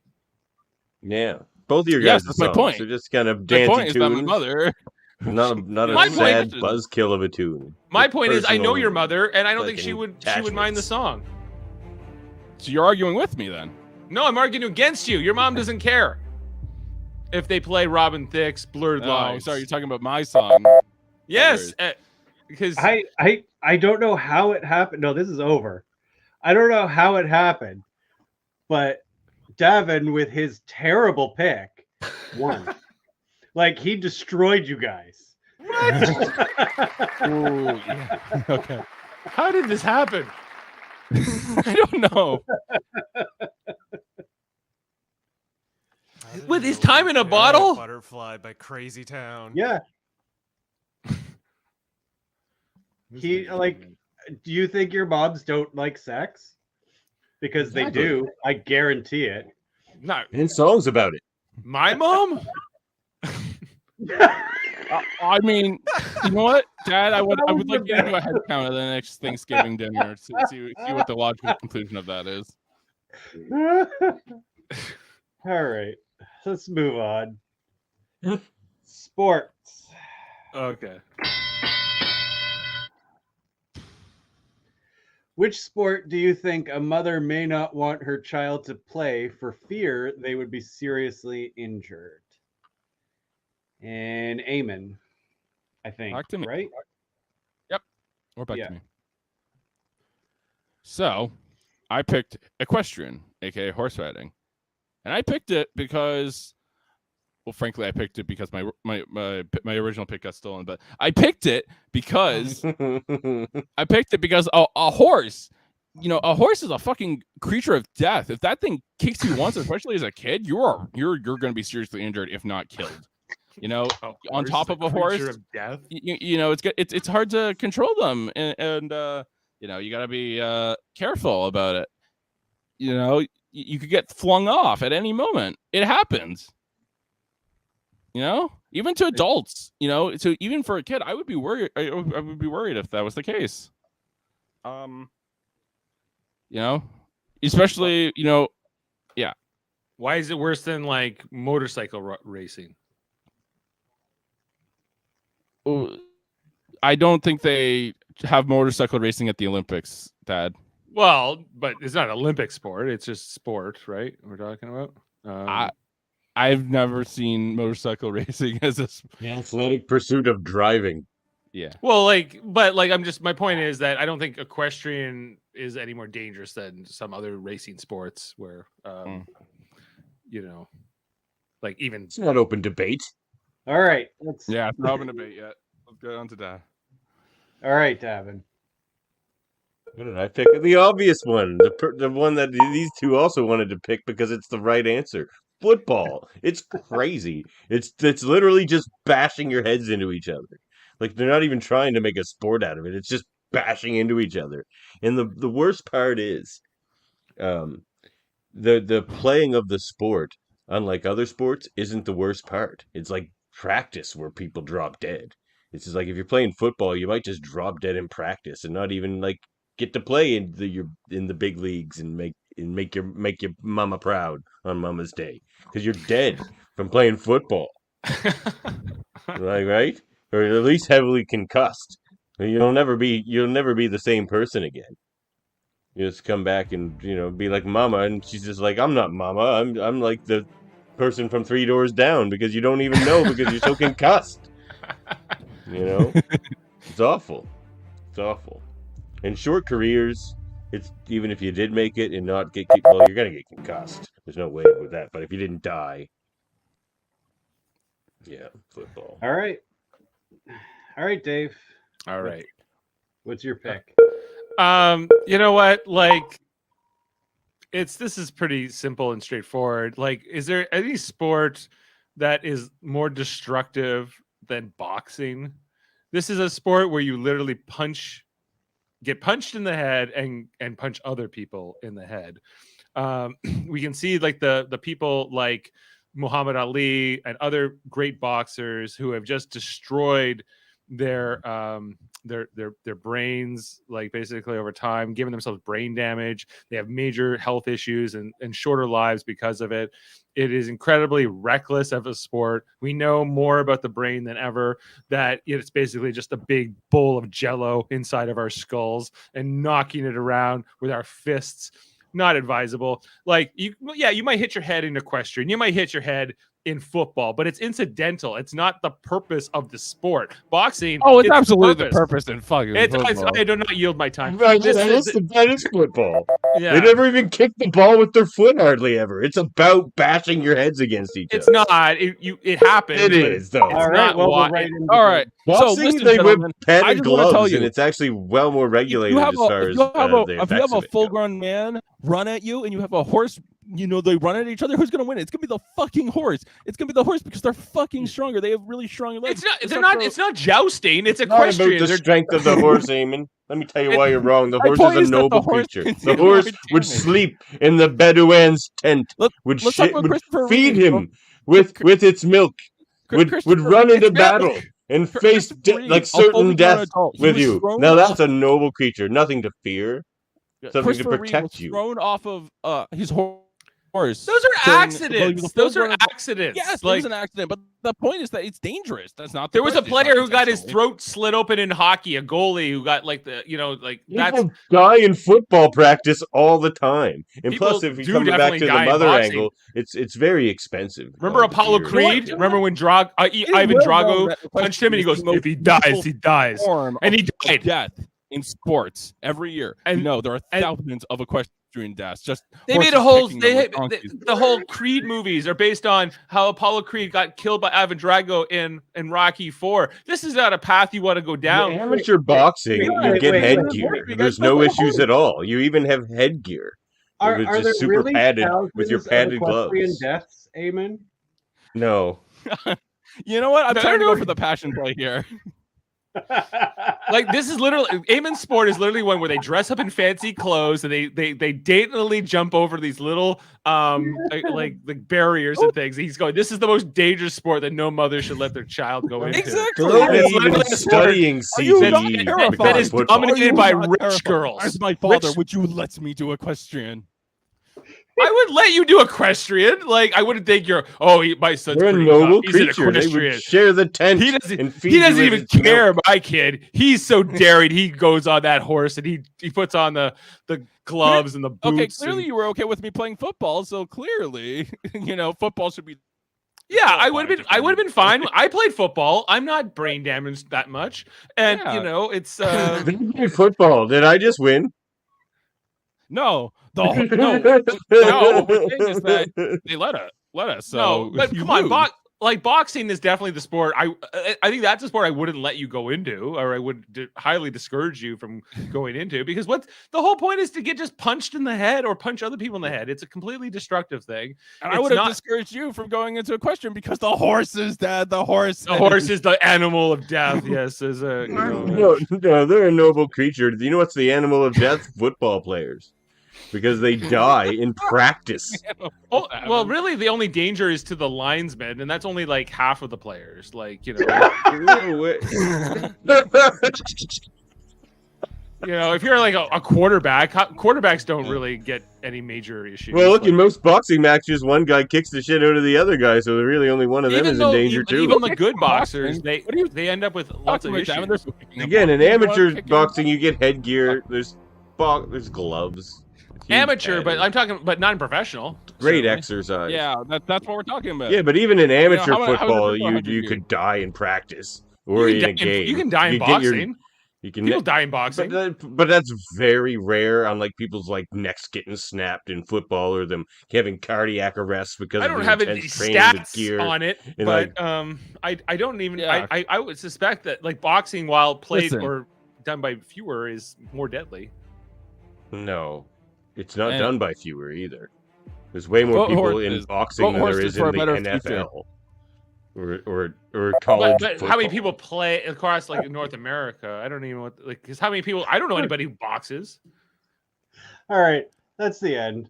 Yeah, both of your Yes, guys' that's my songs point. are just kind of My dancing point is that my tunes. mother. Not a My point- sad buzzkill of a tune. My With point is, I know personal your mother, and I don't think she fucking would mind the attachments. song. So you're arguing with me then? No, I'm arguing against you. Your mom doesn't care if they play Robin Thicke's Blurred Oh, Lines. sorry, you're talking about my song. Yes, because I don't know how it happened. No, this is over. I don't know how it happened, but Davin, with his terrible pick, won. Like, he destroyed you guys. Ooh, yeah. Okay. how did this happen? I don't know. With his time in a bottle? Butterfly by Crazy Town. Yeah. He do you think your moms don't like sex? Because they Exactly. do. I guarantee it. Not And songs about it. my mom. I mean, you know what, Dad? I would like you to do a head count of the next Thanksgiving dinner to see what the logical conclusion of that is. All right. Let's move on. Sports. Okay. Which sport do you think a mother may not want her child to play for fear they would be seriously injured? And Eamon, I think, Back to me. right? Or back Yeah. to me. So, I picked equestrian, aka horse riding, and I picked it because, well, frankly, I picked it because my original pick got stolen. But I picked it because a horse, a horse is a fucking creature of death. If that thing kicks you once, especially as a kid, you're going to be seriously injured, if not killed. On top of a horse, of death. it's hard to control them, and you got to be careful about it. You could get flung off at any moment. It happens. Even to adults. So even for a kid, I would be worried. I would be worried if that was the case. Especially Why is it worse than like motorcycle racing? I don't think they have motorcycle racing at the Olympics, Dad. Well, but it's not an Olympic sport. It's just sport, right? We're talking about. I've never seen motorcycle racing as a Athletic pursuit of driving. yeah. Well, my point is that I don't think equestrian is any more dangerous than some other racing sports where, like even It's not open debate. All right. Yeah, it's not open debate yet. Let's go on to that. All right, Davin. What did I pick? The obvious one, the one that these two also wanted to pick because it's the right answer. Football. It's crazy. It's literally just bashing your heads into each other. Like they're not even trying to make a sport out of it. It's just bashing into each other. And the worst part is, the playing of the sport, unlike other sports, isn't the worst part. It's like practice where people drop dead. It's just like if you're playing football, you might just drop dead in practice and not even like get to play in the big leagues and make your mama proud on Mama's Day because you're dead from playing football, like right, or at least heavily concussed. You'll never be the same person again. You just come back and be like Mama, and she's just like, I'm not Mama. I'm like the person from 3 doors down because you don't even know because you're so concussed. It's awful. It's awful. In short careers, it's even if you did make it and not get well, you're gonna get concussed. There's no way with that. But if you didn't die, yeah, football. All right, Dave. all right. What's your pick? You know what? Like, this is pretty simple and straightforward. Like, is there any sport that is more destructive than boxing? This is a sport where you literally get punched in the head and punch other people in the head. We can see like the people like Muhammad Ali and other great boxers who have just destroyed their brains, like basically over time, giving themselves brain damage. They have major health issues and shorter lives because of it. It is incredibly reckless of a sport. We know more about the brain than ever, that it's basically just a big bowl of jello inside of our skulls and knocking it around with our fists. Not advisable. Like you might hit your head in equestrian. You might hit your head in football, but it's incidental. It's not the purpose of the sport. Boxing. Oh, it's absolutely the purpose in fucking football. I do not yield my time. That is football. Yeah. They never even kick the ball with their foot hardly ever. It's about bashing your heads against each other. It's not. It happens. It is though. It's not. We'll right all right. Boxing, So listen, they whip gentlemen, I padded just want to tell gloves, you, and it's actually well more regulated as far as if you have the a effects of it go. full-grown man run at you, and you have a horse, they run at each other. Who's gonna win? It's gonna be the fucking horse. It's gonna be the horse because they're fucking stronger. They have really strong legs. It's not jousting. It's Not about equestrian. the strength of the horse, Eamon. Let me tell you why you're wrong. The horse point is is a that the noble horse creature. can The do horse more would damage. sleep in the Bedouin's tent. Would let's talk about Christopher feed Reeve. him with its milk. Would run into battle and face like certain death with you. Now that's a noble creature. Nothing to fear. Something to protect you. Thrown off of his horse. Those are accidents. Those are accidents. Yes, it like, was an accident. But the point is that it's dangerous. That's not. there was a point. It's player not who got his intentional. throat slit open in hockey. A goalie who got like that's. People die in football practice all the time. And People plus, if you do come back definitely to the die in mother boxing. angle, it's very expensive. Remember Apollo Gear. Creed? Remember when Ivan Drago punched him and he goes, "If he dies, he dies," and he died. Death in sports every year. And there are thousands of equestrian deaths. Just they made horses a whole. kicking them with donkeys. The whole Creed movies are based on how Apollo Creed got killed by Ivan Drago in Rocky IV. This is not a path you want to go down. In amateur boxing, you get headgear. wait. There's no issues at all. You even have headgear. Are It's there just super really padded thousands with your of padded equestrian gloves. deaths, Eamon? No. You know what? I'm No, trying to no. go for the passion play here. Like this is literally Eamon's sport is literally one where they dress up in fancy clothes and they daintily jump over these little like barriers and things. He's going, this is the most dangerous sport that no mother should let their child go into. Exactly. It's Even literally a sport studying Are you not CTE. terrified? that is football. dominated by rich girls. As my father, Rich- would you let me do equestrian? I would let you do equestrian. Like I wouldn't think my son's They're a pretty noble tough. He's an creature. They equestrian. would share the tent He and doesn't. feed He you doesn't with even his milk. care, my kid. He's so daring. He goes on that horse and he puts on the gloves and the boots. Okay, clearly you were okay with me playing football, so clearly, football should be Yeah, I would have been fine. I played football. I'm not brain damaged that much, and Yeah. you know, it's They played football. Did I just win? No, no. What we're saying is that they let us. So no, but you come on, lose. boxing is definitely the sport. I think that's a sport I wouldn't let you go into, or I would highly discourage you from going into, because what the whole point is to get just punched in the head or punch other people in the head. It's a completely destructive thing. And I It's would have not- discouraged you from going into a question because the horses, Dad, the horse. The horse is the animal of death. Yes, is a No, they're a noble creature. You know what's the animal of death? Football players. Because they die in practice. Oh, well, really, the only danger is to the linesman, and that's only like half of the players. Like, you know, if you're like a quarterback, quarterbacks don't really get any major issues. Well, look, like, in most boxing matches, one guy kicks the shit out of the other guy, so really only one of them is in danger too. Even the good boxers, Boxing. they end up with lots of issues. Again, in amateur boxing, you get headgear. There's gloves. Huge Amateur, but padding. I'm talking, but not in professional. Great certainly. exercise. Yeah, that's what we're talking about. Yeah, but even in amateur how many football, people have you you? could die in practice or in a game. You can die in You get your- boxing. You can People die in boxing. but that's very rare. Unlike people's like necks getting snapped in football or them having cardiac arrest because I don't of have the any intense training with stats gear. on it, and, but I don't even. Yeah. I would suspect that like boxing, while played Listen. or done by fewer, is more deadly. No, it's not And- done by fewer either. There's way more Vote people in horses. boxing Vote than there horses is for in a the better future. NFL or college. But how many football. people play across like North America? I don't even know what because how many people? I don't know anybody who boxes. All right, that's the end.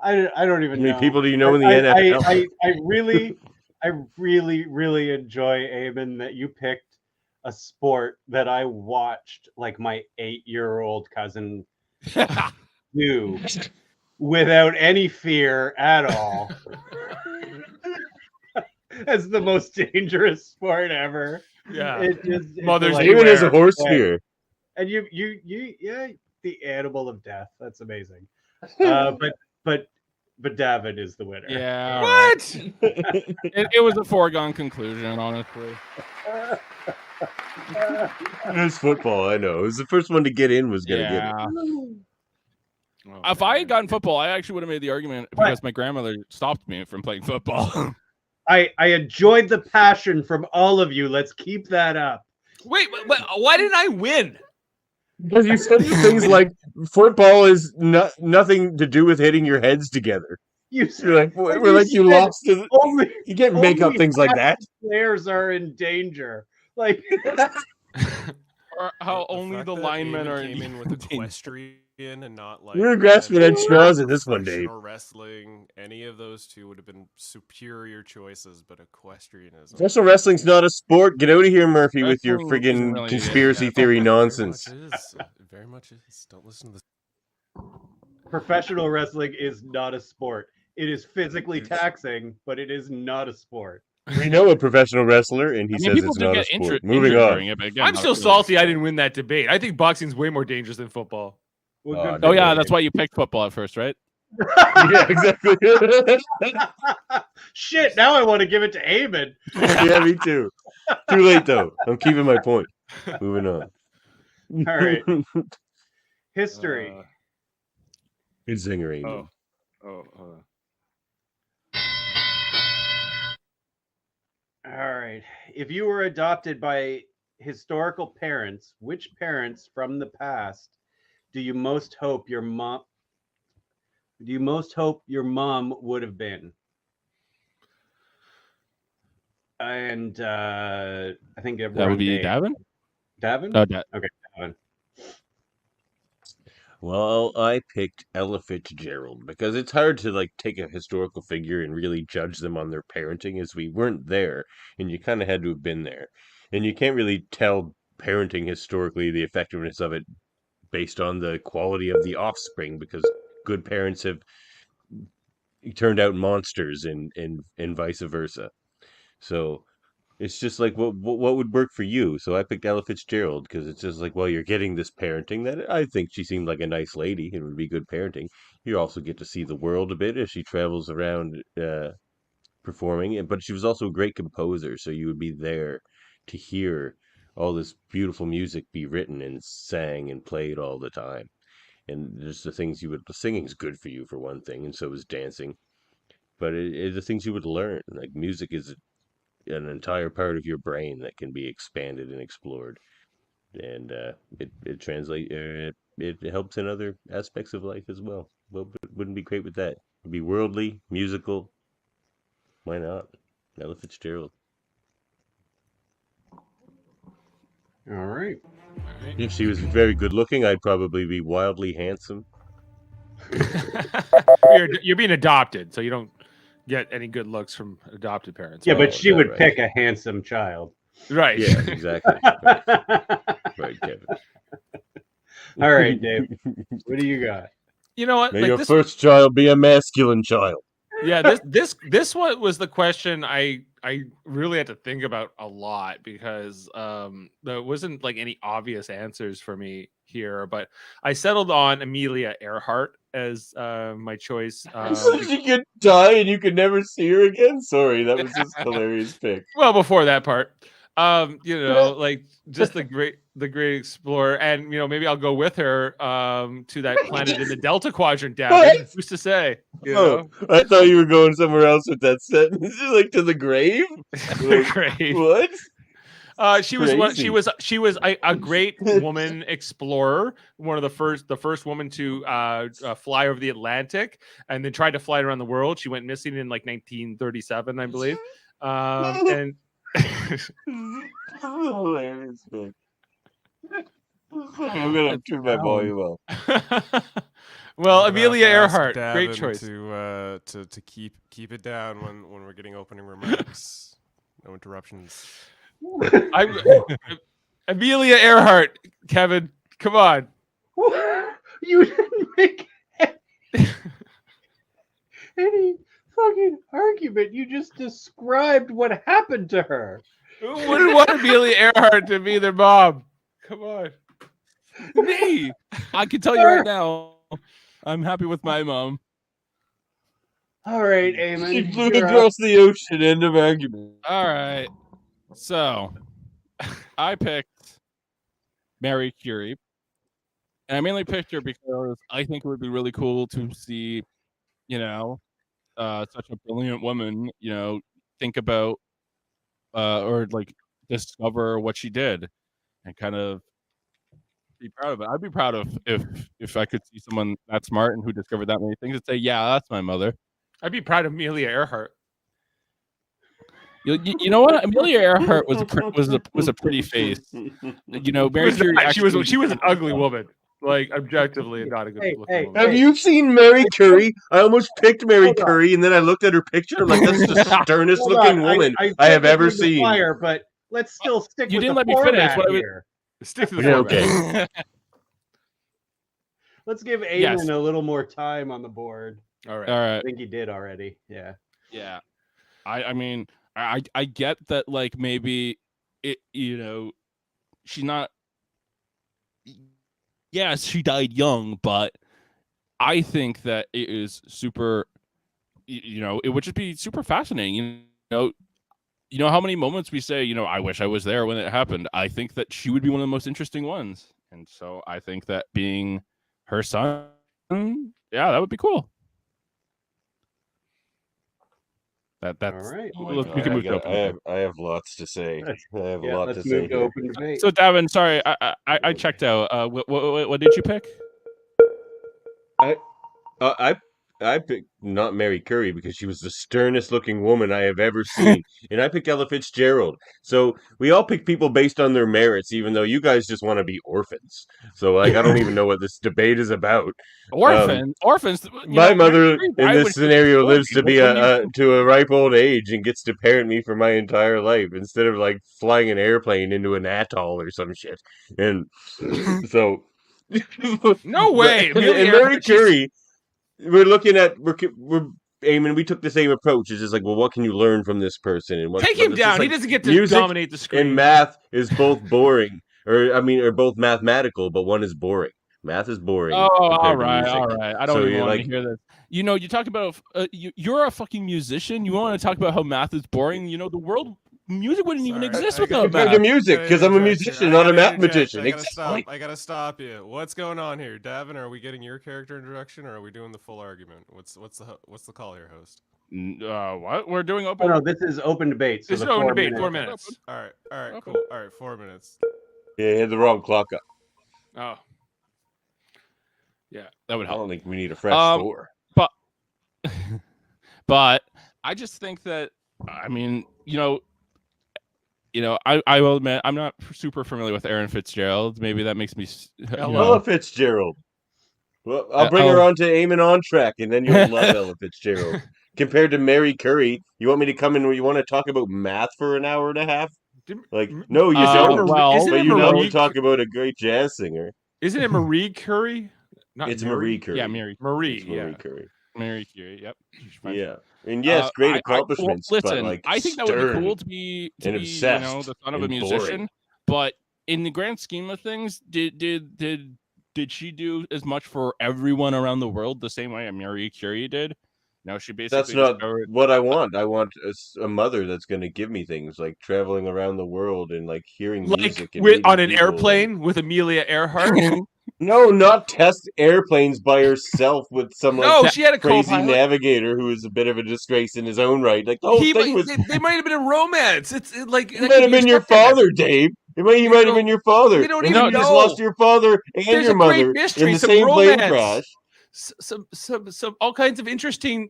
I don't even How many know. people do you know in the I, NFL? I really enjoy, Eamon, that you picked a sport that I watched like my 8-year-old cousin do without any fear at all. As the most dangerous sport ever. Yeah. It's Mothers like- Even as a horse Yeah. fear. And yeah, the animal of death. That's amazing. But David is the winner. Yeah. all right. What? It was a foregone conclusion, honestly. It was football, I know. It was the first one to get in was going to get it. Yeah. If I had gotten football, I actually would have made the argument because my grandmother stopped me from playing football. I enjoyed the passion from all of you. Let's keep that up. Wait, but why didn't I win? Because you said things like football is nothing to do with hitting your heads together. You You're like, you we're like you said lost. To only you can't make up only things like that. players are in danger. Like Or how only fact the that linemen Eamon are came in with danger. equestrian and not like We're grasping at straws in this one, Dave. professional wrestling. Any of those two would have been superior choices, but equestrian isn't. Professional wrestling's not a sport. Get out of here, Murphy, with your Wrestling isn't friggin' really conspiracy a- theory Very nonsense. much is. It very much is. Don't listen to this. professional wrestling is not a sport. It is physically taxing, but it is not a sport. We know a professional wrestler, and he I mean, says people it's do not a get sport. injured Moving during on. it, but again, I'm not still really. salty I didn't win that debate. I think boxing's way more dangerous than football. Well, Oh, good no. Oh for yeah, you. that's why you picked football at first, right? Yeah, exactly. Shit, now I want to give it to Eamon. Yeah, me too. Too late though. I'm keeping my point. Moving on. All right. History. Good singer, Amy. All right. If you were adopted by historical parents, which parents from the past do you most hope your mom would have been? And I think That would be Davin. Davin? Oh, Davin. Well, I picked Ella Fitzgerald because it's hard to like take a historical figure and really judge them on their parenting as we weren't there and you kind of had to have been there. And you can't really tell parenting historically the effectiveness of it based on the quality of the offspring because good parents have turned out monsters and vice versa. So it's just like what would work for you. So I picked Ella Fitzgerald because it's just like, well, you're getting this parenting that I think she seemed like a nice lady and would be good parenting. You also get to see the world a bit as she travels around performing, but she was also a great composer. So you would be there to hear all this beautiful music be written and sang and played all the time. And just the things singing's good for you for one thing, and so is dancing. But the things you would learn, like music is an entire part of your brain that can be expanded and explored, and it helps in other aspects of life as well. Well, wouldn't be great with that? It'd be worldly, musical. Why not? Ella Fitzgerald. All right. If she was very good looking, I'd probably be wildly handsome. You're being adopted, so you don't get any good looks from adopted parents. Yeah, right? but she would right. pick a handsome child. Right. Yeah, exactly. Right, Kevin. All right, Dave. What do you got? You know what? May Like your this, first child be a masculine child. yeah, this one was the question I really had to think about a lot, because there wasn't like any obvious answers for me here, but I settled on Amelia Earhart as my choice. She could die and you could never see her again. Sorry, that was just a hilarious pick. Well, before that part, like just the great explorer, and maybe I'll go with her to that planet in the Delta Quadrant. Davin, who's to say? I thought you were going somewhere else with that sentence, like to the grave. The grave. What? She was a great woman explorer, one of the first woman to fly over the Atlantic, and then tried to fly around the world. She went missing in like 1937, I believe, and. Hilarious, man. I'm gonna turn my volume off. Well, I'm gonna Amelia have to ask Earhart, great Davin choice. To keep it down when we're getting opening remarks. No interruptions. Amelia Earhart, Kevin, come on. You didn't make any fucking argument. You just described what happened to her. Who wouldn't want Amelia Earhart to be their mom? Come on. Me. I can tell you right now, I'm happy with my mom. All right, Eamon. She flew you're across the ocean. End of argument. All right. So, I picked Mary Curie. And I mainly picked her because I think it would be really cool to see, such a brilliant woman, think about or like discover what she did and kind of be proud of it. I'd be proud of if I could see someone that smart and who discovered that many things and say, yeah, that's my mother. I'd be proud of Amelia Earhart. You know what? Amelia Earhart was a pretty face. Mary Curie She was an ugly woman. Like, objectively, not a good looking woman. Have you seen Mary Curie? I almost picked Mary Curie, and then I looked at her picture. I'm like, that's the sternest looking woman I have ever seen. Fire, but let's still stick You with didn't the let me finish. format here. Stick to the Yeah, format. okay. Let's give Eamon Yes. a little more time on the board. All right. All I right. think he did already. Yeah. Yeah. I mean, I get that, like, maybe it, she's not. Yes, she died young, but I think that it is super. It would just be super fascinating. You know how many moments we say, I wish I was there when it happened. I think that she would be one of the most interesting ones, and so I think that being her son, yeah, that would be cool. That's All right. We can move to open. I have lots to say. I have a lot to let's say. move to open debate. So, Davin, sorry, I checked out. What did you pick? I picked not Mary Curie because she was the sternest looking woman I have ever seen. And I picked Ella Fitzgerald. So we all pick people based on their merits, even though you guys just want to be orphans. So, like, I don't even know what this debate is about. Orphans. My mother in why would this she scenario support lives to people be when to a ripe old age and gets to parent me for my entire life instead of like flying an airplane into an atoll or some shit. And so, No way. And Amelia Mary Earhart, she's- Curie, we're looking at we're Eamon, we took the same approach. It's just like, well, what can you learn from this person? And Take him it's just down. He like doesn't get to music dominate the screen. and math is both boring, or both mathematical, but one is boring. Math is boring. Oh, all compared to right, music. all right. I don't So even you're want like- to hear this. You know, you talk about you're a fucking musician. You want to talk about how math is boring? You know, the world music wouldn't even Sorry, exist I without gotta- Compared to math. music, Gotta because I'm a interject here. musician, I not a gotta mathematician. interject. Exactly. I gotta stop you. What's going on here, Davin? Are we getting your character introduction, or are we doing the full argument? What's the call here, host? What? We're doing Oh, open. no, this is open debate. So This the is open 4 debate. minutes. 4 minutes. All right, Okay. cool. All right, 4 minutes. Yeah, you had the wrong clock up. Oh, Yeah, that would I help. don't think we need a fresh score. But I just think that, I mean, you know, I will admit I'm not super familiar with Aaron Fitzgerald. Maybe that makes me. Ella Fitzgerald. Well, I'll bring her on to Eamon on track, and then you'll love Ella Fitzgerald. Compared to Mary Curry, you want me to come in where you want to talk about math for an hour and a half? Like, no, you don't. Isn't But it you know Marie? to talk about a great jazz singer. Isn't it Marie Curie? Not It's Marie Curry. Yeah, Mary. Marie. It's Marie Yeah. Curry. Mary Curie. Yep. She's French. Yeah, and yes, great accomplishments. Well, but listen, like I think that would be stern cool to be and you know, obsessed the son of a and musician. boring. But in the grand scheme of things, did she do as much for everyone around the world the same way Marie Curie did? No, she basically. That's not discovered... what I want. I want a mother that's going to give me things like traveling around the world and like hearing music and With, on an meeting people airplane with Amelia Earhart. No, not test airplanes by herself with some like No, she had a crazy co-pilot. navigator who was a bit of a disgrace in his own right. Like the whole thing was. They might have been a romance. It might have been your father, Dave. He might have been your father. We don't And even you just know. lost your father and There's your a great mother mystery, in the some same plane romance. crash. Some all kinds of interesting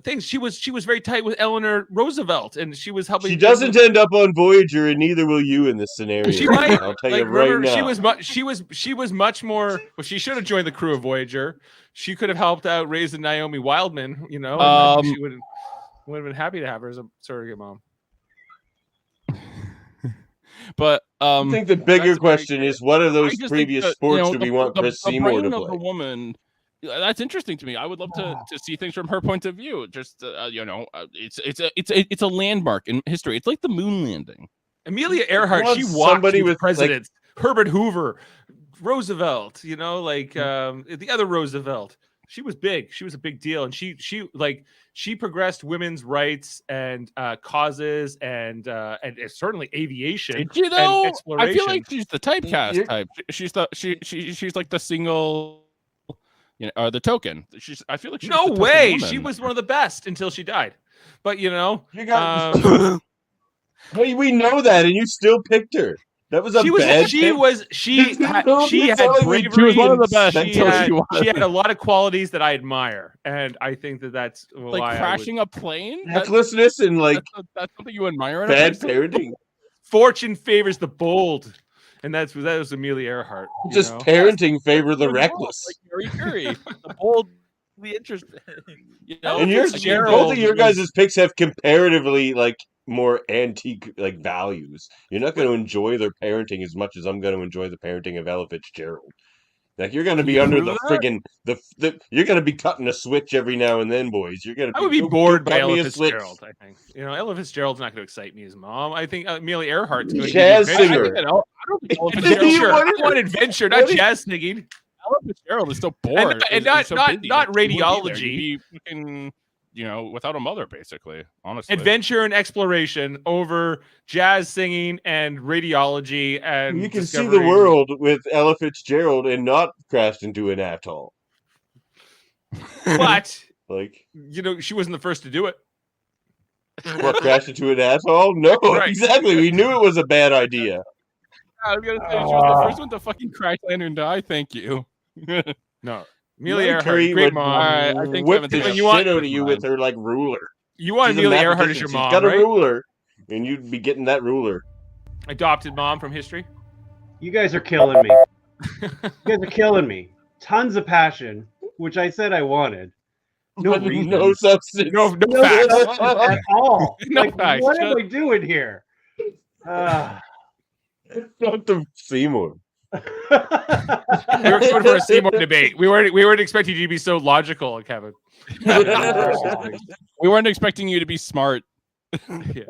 things. She was very tight with Eleanor Roosevelt, and she was helping. She doesn't end up on Voyager, and neither will you in this scenario. She might. I'll tell Like, you right remember, now. she was much more. Well, she should have joined the crew of Voyager. She could have helped out raising Naomi Wildman. You know, and I think she would have been happy to have her as a surrogate mom. But I think the bigger question is, what of those previous sports do we want Chris Seymour to the play? woman, that's interesting to me. I would love to see things from her point of view. Just you know, it's a landmark in history. It's like the moon landing. Amelia Earhart, she walked with presidents. Herbert Hoover, Roosevelt. You know, like the other Roosevelt. She was big. She was a big deal, and she progressed women's rights and causes and certainly aviation. Did you know? And exploration. I feel like she's the typecast type. She's like the single, you know, the token. I feel like she's no the way. woman. She was one of the best until she died. But you know, Hey, we know that, and you still picked her. That was she had bravery. She was one of the best. She had a lot of qualities that I admire, and I think that's like why crashing a plane. Recklessness and like that's something you admire. Bad parenting. Fortune favors the bold, and that was Amelia Earhart. Just parenting favor the reckless. Like Mary Curie, the bold, the interesting. You know, and both of your guys' picks have comparatively like more antique like values. You're not going to enjoy their parenting as much as I'm going to enjoy the parenting of Ella Fitzgerald. Like you're going to be under the friggin' you're going to be cutting a switch every now and then, boys. You're going to. I would be bored by Ella Fitzgerald. I think Ella Fitzgerald's not going to excite me as mom. I think Amelia Earhart's going to jazz singer. I don't think adventure. I want adventure, not jazz singing. Ella Fitzgerald is so bored, and not radiology. You know, without a mother, basically, honestly. Adventure and exploration over jazz singing and radiology, and you can see the world with Ella Fitzgerald and not crashed into an atoll. But like, you know, she wasn't the first to do it. What, crashed into an atoll? No, right. Exactly. We knew it was a bad idea. I was gonna say she was the first one to fucking crash land and die. Thank you. No. Amelia Earhart, great mom. I think whip the shit out of you with her like ruler. You want Amelia Earhart as your mom, She's got a right? ruler, and you'd be getting that ruler. Adopted mom from history. You guys are killing me. You guys are killing me. Tons of passion, which I said I wanted. No reason. No substance. No facts at all. No like, facts. what am I doing here? Dr. Seymour. We were going for a Seymour debate. We weren't expecting you to be so logical, Kevin. We weren't expecting you to be smart. Yeah.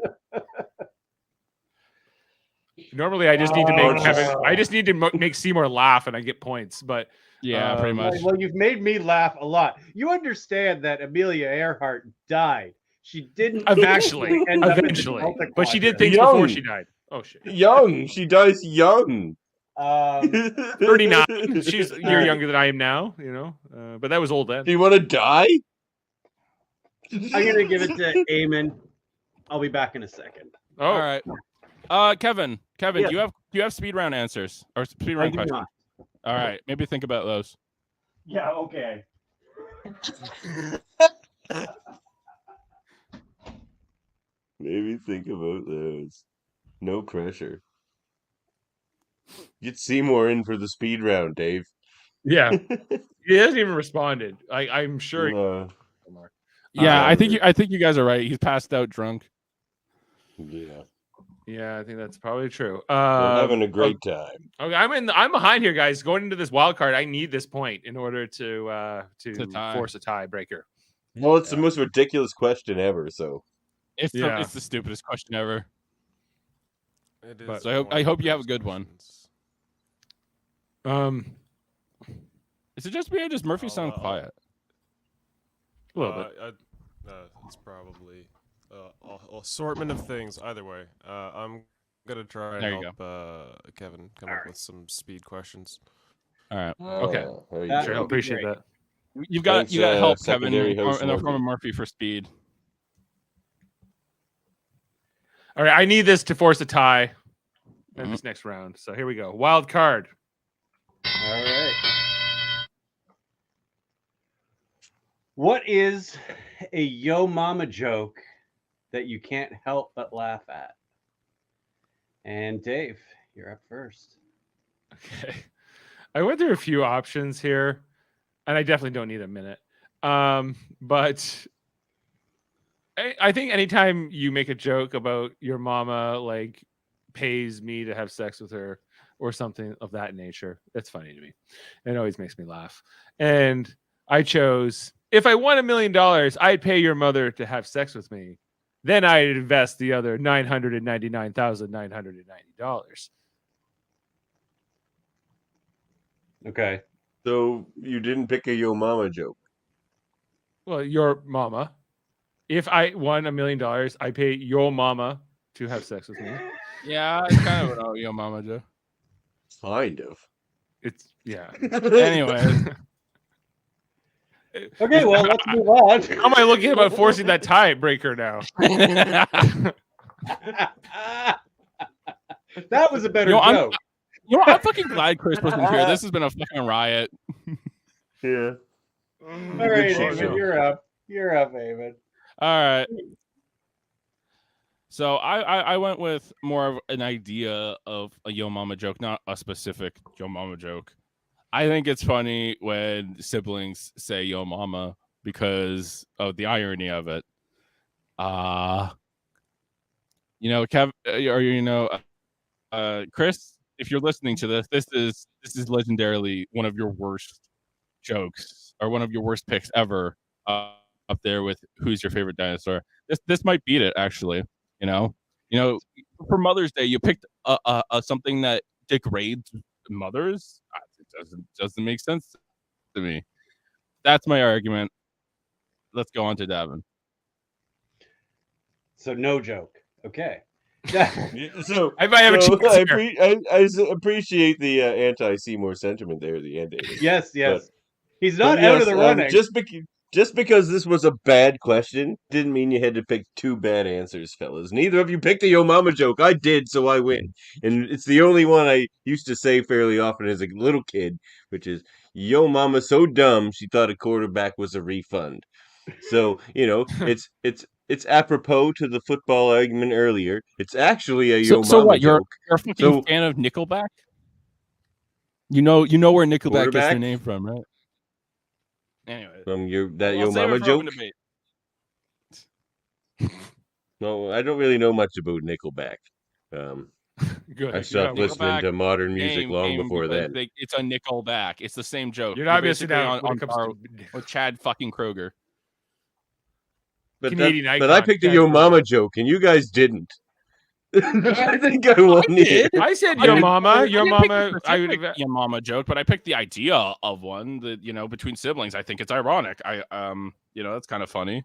Normally, I just need to make Oh. Kevin. I just need to make Seymour laugh, and I get points. But Yeah, pretty much. Well, you've made me laugh a lot. You understand that Amelia Earhart died. She didn't eventually, end up in the eventually, Delta but she did Quadrant. things Young. before she died. Oh shit! Young. She dies young. 39. She's a year Alright. younger than I am now. You know, but that was old then. Do you want to die? I'm gonna give it to Eamon. I'll be back in a second. Oh, All right. Kevin, Yeah. do you have speed round answers or speed I round do questions? not. All right, maybe think about those. Yeah, okay. Maybe think about those. No pressure. Get Seymour in for the speed round, Dave. yeah. He hasn't even responded. I'm sure. Yeah, I Whatever. think you guys are right. He's passed out drunk. Yeah. Yeah, I think that's probably true. We're having a great time. Okay, I'm behind here, guys. Going into this wild card, I need this point in order to tie. force a tiebreaker. Well, it's the most ridiculous question ever, so. It's Yeah. it's the stupidest question ever. It But- is So I hope you have a good one. Is it just me or does Murphy sound quiet? A little bit. It's probably an assortment of things. Either way, I'm gonna try and There you help Kevin come up with some speed questions. All right. Okay. There you That Sure, I go. would be appreciate great. that. You've got Thanks, help, Kevin, secondary in host the form Murphy. of Murphy for speed. All right, I need this to force a tie in this next round. So here we go. Wild card. All right. What is a yo mama joke that you can't help but laugh at? And Dave, you're up first. Okay. I went through a few options here, and I definitely don't need a minute. But I think anytime you make a joke about your mama like pays me to have sex with her or something of that nature, it's funny to me. It always makes me laugh. And I chose, if I won $1 million, I'd pay your mother to have sex with me. Then I'd invest the other $999,990. Okay. So you didn't pick a yo mama joke. Well, your mama. If I won $1 million, I pay your mama to have sex with me. Yeah, it's kind of an yo mama joke. Kind of. It's yeah. Anyway, Okay, well, let's move on. How am I looking about forcing that tiebreaker now? That was a better I'm joke. fucking glad Chris wasn't here. This has been a fucking riot. Yeah. All right, Good Eamon, show. you're up. You're up, Eamon. All right. So I went with more of an idea of a yo mama joke, not a specific yo mama joke. I think it's funny when siblings say yo mama because of the irony of it. Kev, or Chris, if you're listening to this, this is legendarily one of your worst jokes or one of your worst picks ever. Up there with who's your favorite dinosaur. This might beat it actually. For Mother's Day, you picked a something that degrades mothers. It doesn't make sense to me. That's my argument. Let's go on to Davan. So no joke. Okay. So I might have a chance here. I appreciate the anti-Seymour sentiment there at the end, David. Yes. But He's not out of the running. Just because this was a bad question didn't mean you had to pick two bad answers, fellas. Neither of you picked a yo mama joke. I did, so I win. And it's the only one I used to say fairly often as a little kid, which is, yo mama so dumb she thought a quarterback was a refund. So, it's apropos to the football argument earlier. It's actually a yo So mama what? You're joke. a fucking So- fan of Nickelback? You know where Nickelback gets their Quarterback? name from, right? Anyway, From yo save mama it for joke. open debate. No, I don't really know much about Nickelback. Good. I stopped You're listening Nickelback to modern music Game long before because then. it's a Nickelback. It's the same joke. You're not basically missing out when on it comes par to with Chad fucking Kroger. But Canadian but I icon, picked a Chad yo Kroeger. mama joke, and you guys didn't. I think I won here. I said your mama. Your I didn't pick mama. the I specific would. your mama joke, but I picked the idea of one that between siblings. I think it's ironic. That's kind of funny.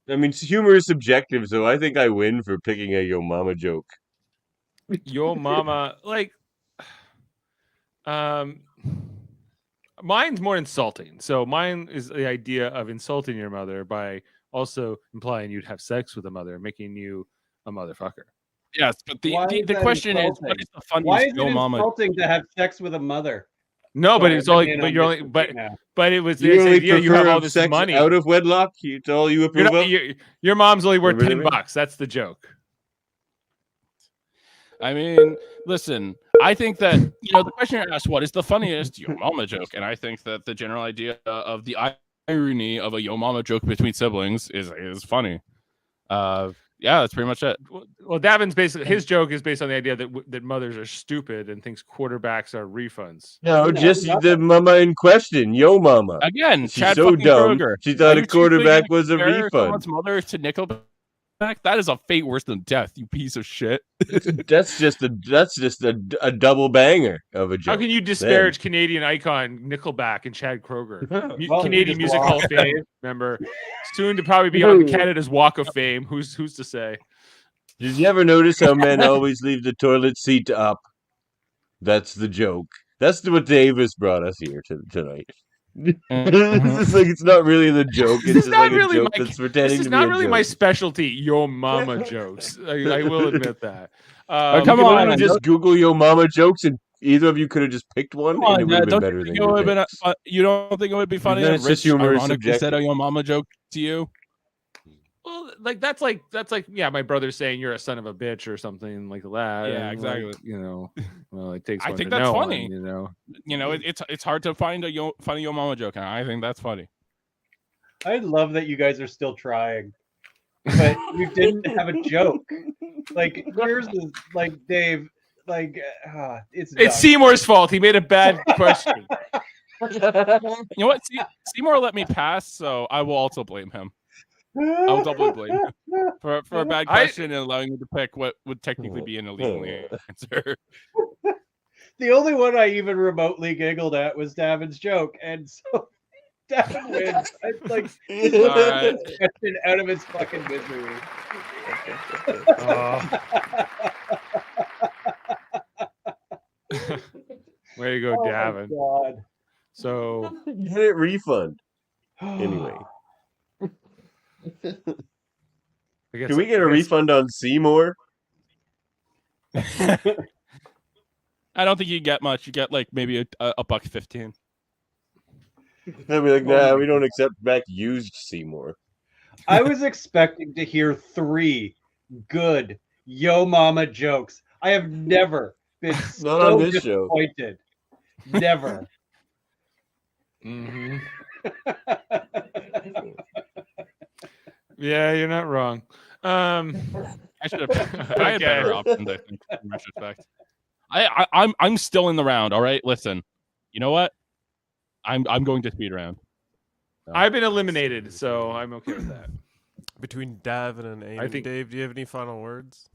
I mean, humor is subjective, so I think I win for picking a yo mama joke. Your mama, like, mine's more insulting. So mine is the idea of insulting your mother by also implying you'd have sex with a mother, making you a motherfucker. Yes, but Why is the that question is, insulting? what is the Why funniest is it yo mama? insulting to have sex with a mother? No, but Sorry, it's I'm only, getting but on you're this only, but right now. but it was You this only idea you have prefer all this sex money. out of wedlock? It's all you You're approve not, of? your mom's only worth Remember that, $10. That's the joke. I mean, listen, I think that the question you asked, what is the funniest yo mama joke, and I think that the general idea of the irony of a yo mama joke between siblings is funny. Yeah, that's pretty much it. Well, Davin's basically his joke is based on the idea that mothers are stupid and thinks quarterbacks are refunds. No, just not the mama in question, yo mama. Again, She's Chad so fucking dumb. Kroger. She thought Are a you two thinking quarterback to was a compare refund. Someone's mother to Nickelback? That is a fate worse than death, you piece of shit. That's just a double banger of a joke. How can you disparage Canadian icon Nickelback and Chad Kroger? Well, Canadian you just Music Hall of lost, Fame Dave. member, soon to probably be on Canada's Walk of Fame. Who's to say? Did you ever notice how men always leave the toilet seat up? That's the joke. That's what Davis brought us here tonight. It's just like it's not really the joke. This It's is just like not a really joke my. that's pretending This to is be not a really joke. my specialty. Yo mama jokes. I will admit that. Come You on, could've just Google yo mama jokes, and either of you could have just picked one, Come on, and it would have been don't better you than think your it would have picks. been? You don't think it would be funny then if it's just Rich humor is ironically said subjective. a yo mama joke to you? Well, that's like yeah, my brother saying you're a son of a bitch or something like that. Yeah, and, exactly. like, well, it takes. I one think to that's know funny. one, It's hard to find a funny yo mama joke, and I think that's funny. I love that you guys are still trying, but you didn't have a joke. Like yours is like Dave. Like it's It's Seymour's fault. He made a bad question. You know what? Seymour let me pass, so I will also blame him. I'll doubly blame him for a bad question and allowing me to pick what would technically be an illegal answer. The only one I even remotely giggled at was Davin's joke, and so Davin wins. It's like All right. question out of its fucking misery. Way to go, Oh my Davin. God. So Get it refund. Anyway, I guess, can we get a I guess- refund on Seymour? I don't think you get much. You get like maybe a $1.15. They'll be like, nah, we don't accept back used Seymour. I was expecting to hear 3 good yo mama jokes. I have never been Not so on this show. disappointed. Never. Mhm. Yeah, you're not wrong. I should have. I had Okay. better options. I think in retrospect. I'm still in the round. All right, listen. You know what? I'm going to speed round. I've been eliminated, so I'm okay with that. Between Davin and Eamon, think- Dave, do you have any final words?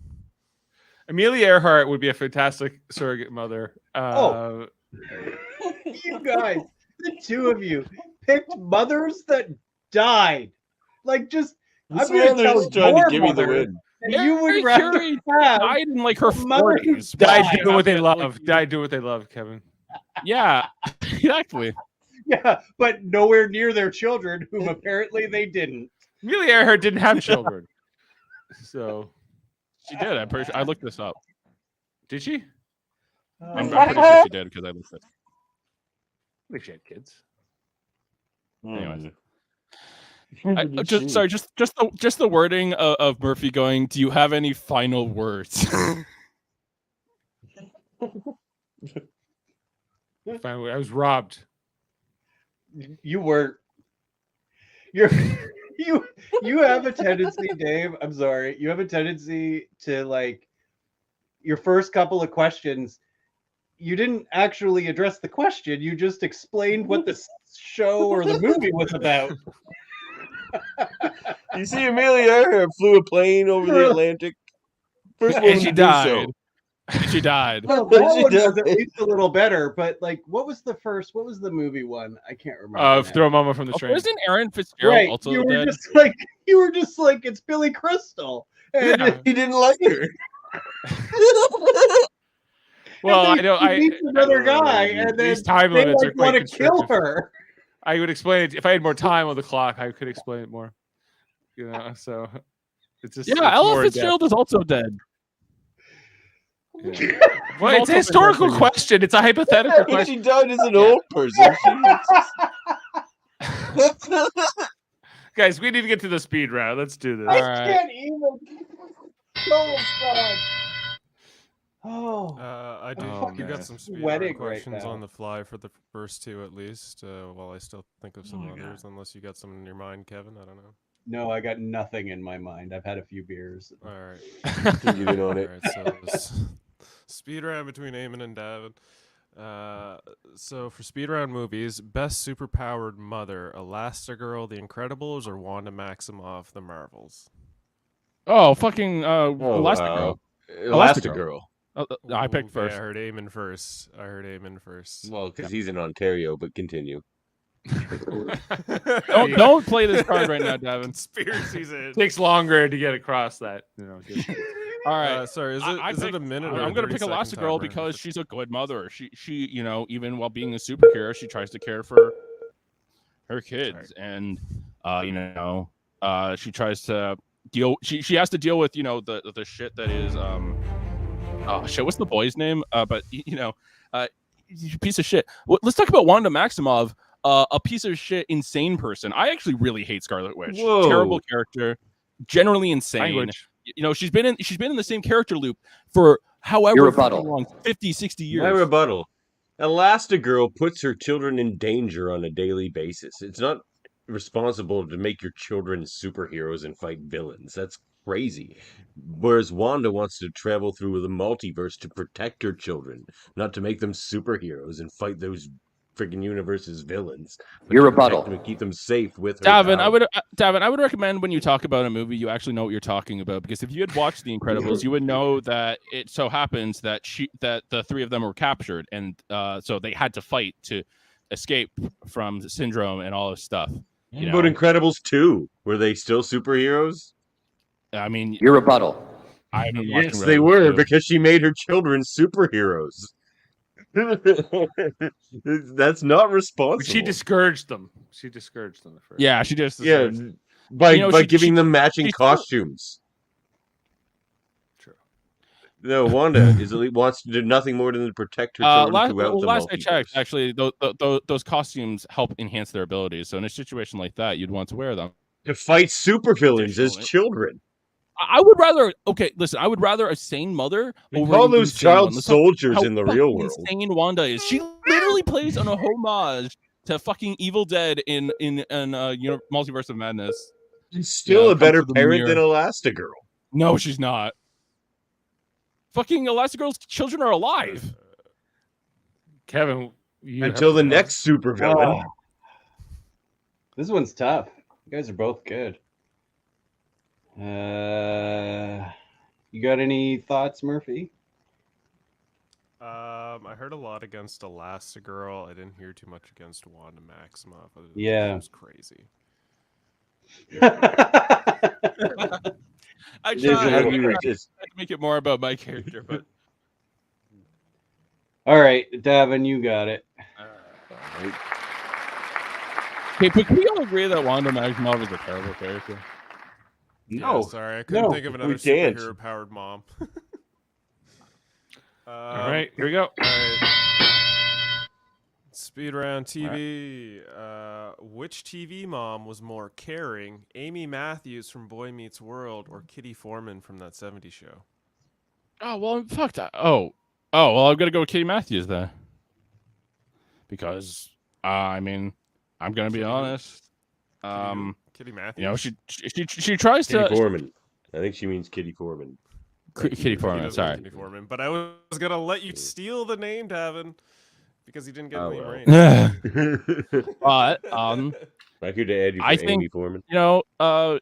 Amelia Earhart would be a fantastic surrogate mother. You guys, the 2 of you, picked mothers that died. Like just This I'm gonna man tell is trying your to give me the mother, win. and you Mary would rather Curie have died in like her mother who 40s. Died Why? doing what they Like, love. Died doing what they love, Kevin. Yeah, exactly. yeah, but nowhere near their children, whom apparently they didn't. Amelia Earhart didn't have children. So She did. I'm pretty sure. I looked this up. did she? I'm pretty sure she did because I looked it. I think she had kids. Anyways. Just the wording of Murphy going, do you have any final words? Finally, I was robbed. You were. You're. You have a tendency, Dave. I'm sorry. You have a tendency to like your first couple of questions. You didn't actually address the question. You just explained what the show or the movie was about. You see, Amelia Earhart flew a plane over the Atlantic. First And woman she to do so. died. And she died. Well, that She one was died. at least a little better, but like, what was the movie one? I can't remember. now. Throw Momma from the Oh, train. wasn't Aaron Fitzgerald Right, also you were dead? just like, it's Billy Crystal. And Yeah. He didn't like her. Well, I and know. he meets another guy, and then These time they limits are like quite want to kill constrictive. her. I would explain it if I had more time on the clock. I could explain it more. You know, so it's just Yeah, it's Ella more in-depth. Fitzgerald is also dead. Yeah. Well, it's also a historical been question. It's a hypothetical When question. she died as an old person. Guys, we need to get to the speed round. Let's do this. I All right. can't even. Oh God. Oh. I do. Oh, You man. got some speed Sweating round right questions now. on the fly for the first two at least. While I still think of some my others, unless you got some in your mind, Kevin. I don't know. No, I got nothing in my mind. I've had a few beers. All right. You've been on it. All right, so speed round between Eamon and Davan. So for speed round movies, best superpowered mother: Elastigirl, The Incredibles, or Wanda Maximoff, The Marvels. Oh, fucking Elastigirl. Elastigirl. I picked Okay, first. I heard Eamon first. Well, because he's in Ontario, but continue. Don't play this card right now, Davin. Conspiracies in. Takes longer to get across that. You know, All right. Sorry, is I it a picked- minute? Or I'm a gonna pick 30-second Elastigirl timer? because she's a good mother. She you know, even while being a superhero, she tries to care for her kids, and you know, she tries to deal. She has to deal with, you know, the shit that is oh shit, what's the boy's name? But you know, piece of shit. Well, let's talk about Wanda Maximoff. A piece of shit, insane person. I actually really hate Scarlet Witch. Whoa. Terrible character, generally insane. language. You know, she's been in the same character loop for however Your rebuttal. fucking long, 50, 60 years. My rebuttal. Elastigirl puts her children in danger on a daily basis. It's not responsible to make your children superheroes and fight villains. That's crazy. Whereas Wanda wants to travel through the multiverse to protect her children, not to make them superheroes and fight those freaking universe's villains. But Your to protect rebuttal. them and keep them safe with her Davin, power. I would recommend when you talk about a movie, you actually know what you're talking about, because if you had watched The Incredibles, you would know that it so happens that the three of them were captured, and so they had to fight to escape from the syndrome and all this stuff. You What know, about Incredibles 2? Were they still superheroes? I mean, Your rebuttal. I haven't watched Yes, Incredibles they were, 2. because she made her children superheroes. That's not responsible. She discouraged them. She discouraged them at first. Yeah, she just Yeah, by You know, giving them matching she still- costumes. True. No, Wanda wants to do nothing more than to protect her children throughout the last I multiverse. checked, actually, those costumes help enhance their abilities. So in a situation like that, you'd want to wear them. To fight supervillains as Additionally- children. I would rather. Okay, listen. I would rather a sane mother over Call an those insane child one. Let's talk soldiers how in the real fucking world. Insane Wanda is. She literally plays on a homage to fucking Evil Dead in Multiverse of Madness. She's still Yeah, a better come to the parent than mirror. Elastigirl. No, she's not. Fucking Elastigirl's children are alive. Kevin, you Until have the to- next supervillain. Oh. This one's tough. You guys are both good. You got any thoughts, Murphy? I heard a lot against Elastigirl. I didn't hear too much against Wanda Maximoff. Other than Yeah. it was crazy. I It is a tried little You were to just- make it more about my character, but All right, Davin, you got it. okay. But can we all agree that Wanda Maximoff is a terrible character? No. Yeah, sorry, I couldn't No, think of we another can't. superhero-powered mom. All right, here we go. All right. Speed round TV. Which TV mom was more caring, Amy Matthews from Boy Meets World or Kitty Foreman from That 70s Show? Oh well, fuck that. Oh well, I'm gonna go with Kitty Matthews then, because I mean, I'm gonna be Kitty- honest. Kitty Matthews. You know, she tries Kitty to Foreman. I think she means Kitty Foreman. Kitty He Foreman. does Sorry. like Kitty Foreman, but I was gonna let you steal the name, Davin, because he didn't get Oh, the name well. right. But I could add you for I Amy think- Foreman.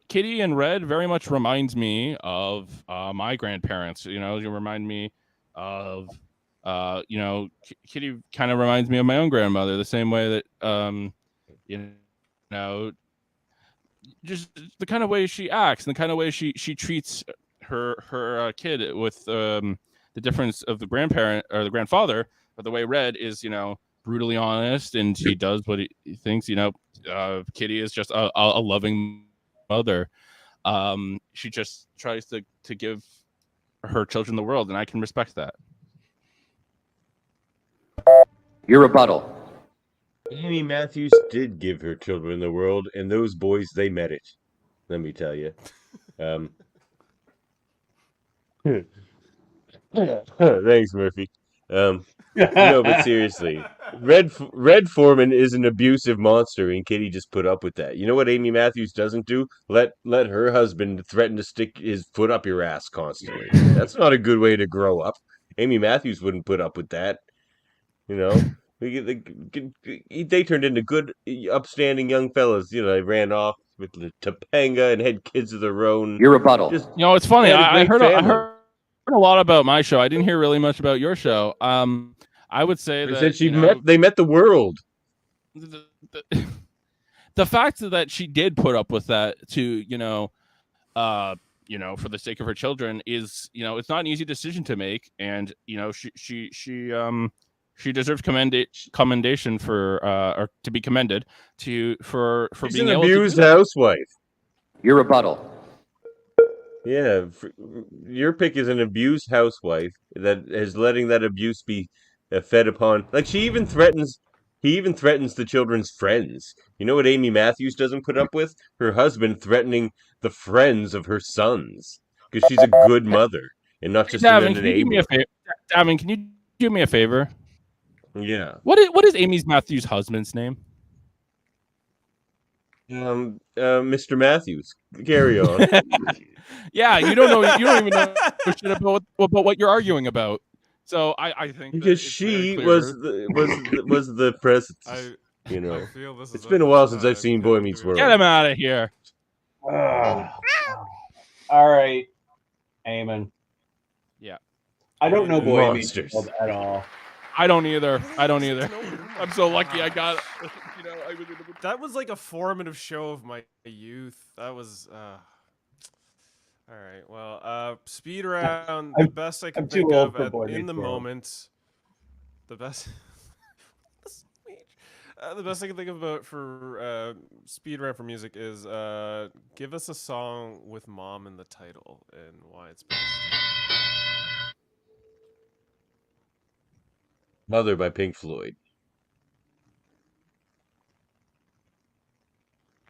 Kitty and Red very much reminds me of my grandparents. You remind me of, Kitty kind of reminds me of my own grandmother, the same way that, just the kind of way she acts and the kind of way she treats her kid with the difference of the grandparent or the grandfather, but the way Red is, brutally honest and he does what he thinks. Kitty is just a loving mother. She just tries to give her children the world, and I can respect that. Your rebuttal. Amy Matthews did give her children the world, and those boys, they met it. Let me tell you. Thanks, Murphy. No, but seriously, Red Foreman is an abusive monster, and Kitty just put up with that. You know what Amy Matthews doesn't do? Let her husband threaten to stick his foot up your ass constantly. That's not a good way to grow up. Amy Matthews wouldn't put up with that. They turned into good, upstanding young fellas. They ran off with the Topanga and had kids of their own. Your rebuttal. Just It's funny. They had a I great heard family. a lot about my show. I didn't hear really much about your show. I would say They that said they met the world. the fact that she did put up with that to for the sake of her children is it's not an easy decision to make, and she deserves commendation for or to be commended for She's being an able to do abused that. housewife. Your rebuttal. Yeah, your pick is an abused housewife that is letting that abuse be fed upon. Like he even threatens the children's friends. You know what Amy Matthews doesn't put up with? Her husband threatening the friends of her sons because she's a good mother and not just Davin, an can you do me a enabler. favor? Davin, can you do me a favor? Yeah. What is Amy Matthews' husband's name? Mr. Matthews, carry on. Yeah, you don't know. You don't even know shit about what you're arguing about. So I think that Because it's she very was clear. the presence. I You feel this is It's been a while since I've seen Boy Meets World. Get him out of here. All right, Eamon. Yeah. I don't know Boy Meets Monsters. World at all. I don't either. I'm so lucky I got. That was like a formative show of my youth. That was all right. Well, speed round. The best I can I'm too think old of for Boy in the Meets World. moment. The best. The best I can think about for speed round for music is give us a song with "Mom" in the title and why it's best. Mother by Pink Floyd.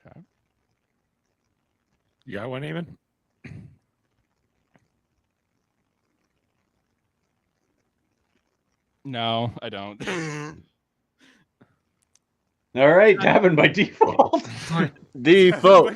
Okay. You got one, Eamon? No, I don't. All right, Davin by default. Default.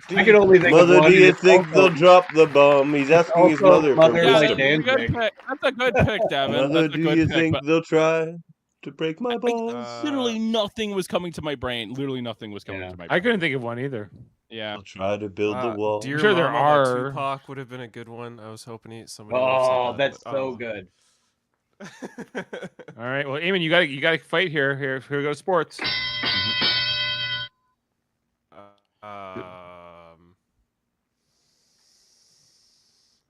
I can only think of Mother, one. do you It's think also- they'll drop the bomb? He's asking his also mother for Mother Yeah, by that's wisdom. a good Danzig. pick. That's a good pick, Davin. Mother, That's a do good you pick, think but they'll try to break my balls? literally nothing was coming to my brain. Literally nothing was coming Yeah. to my brain. I couldn't think of one either. Yeah. I'll try to build the wall. Dear sure there Mama by are. Tupac would have been a good one. I was hoping somebody would have said Oh, that, that's but, so good. All right. Well, Eamon, you got to fight here. Here we go to sports.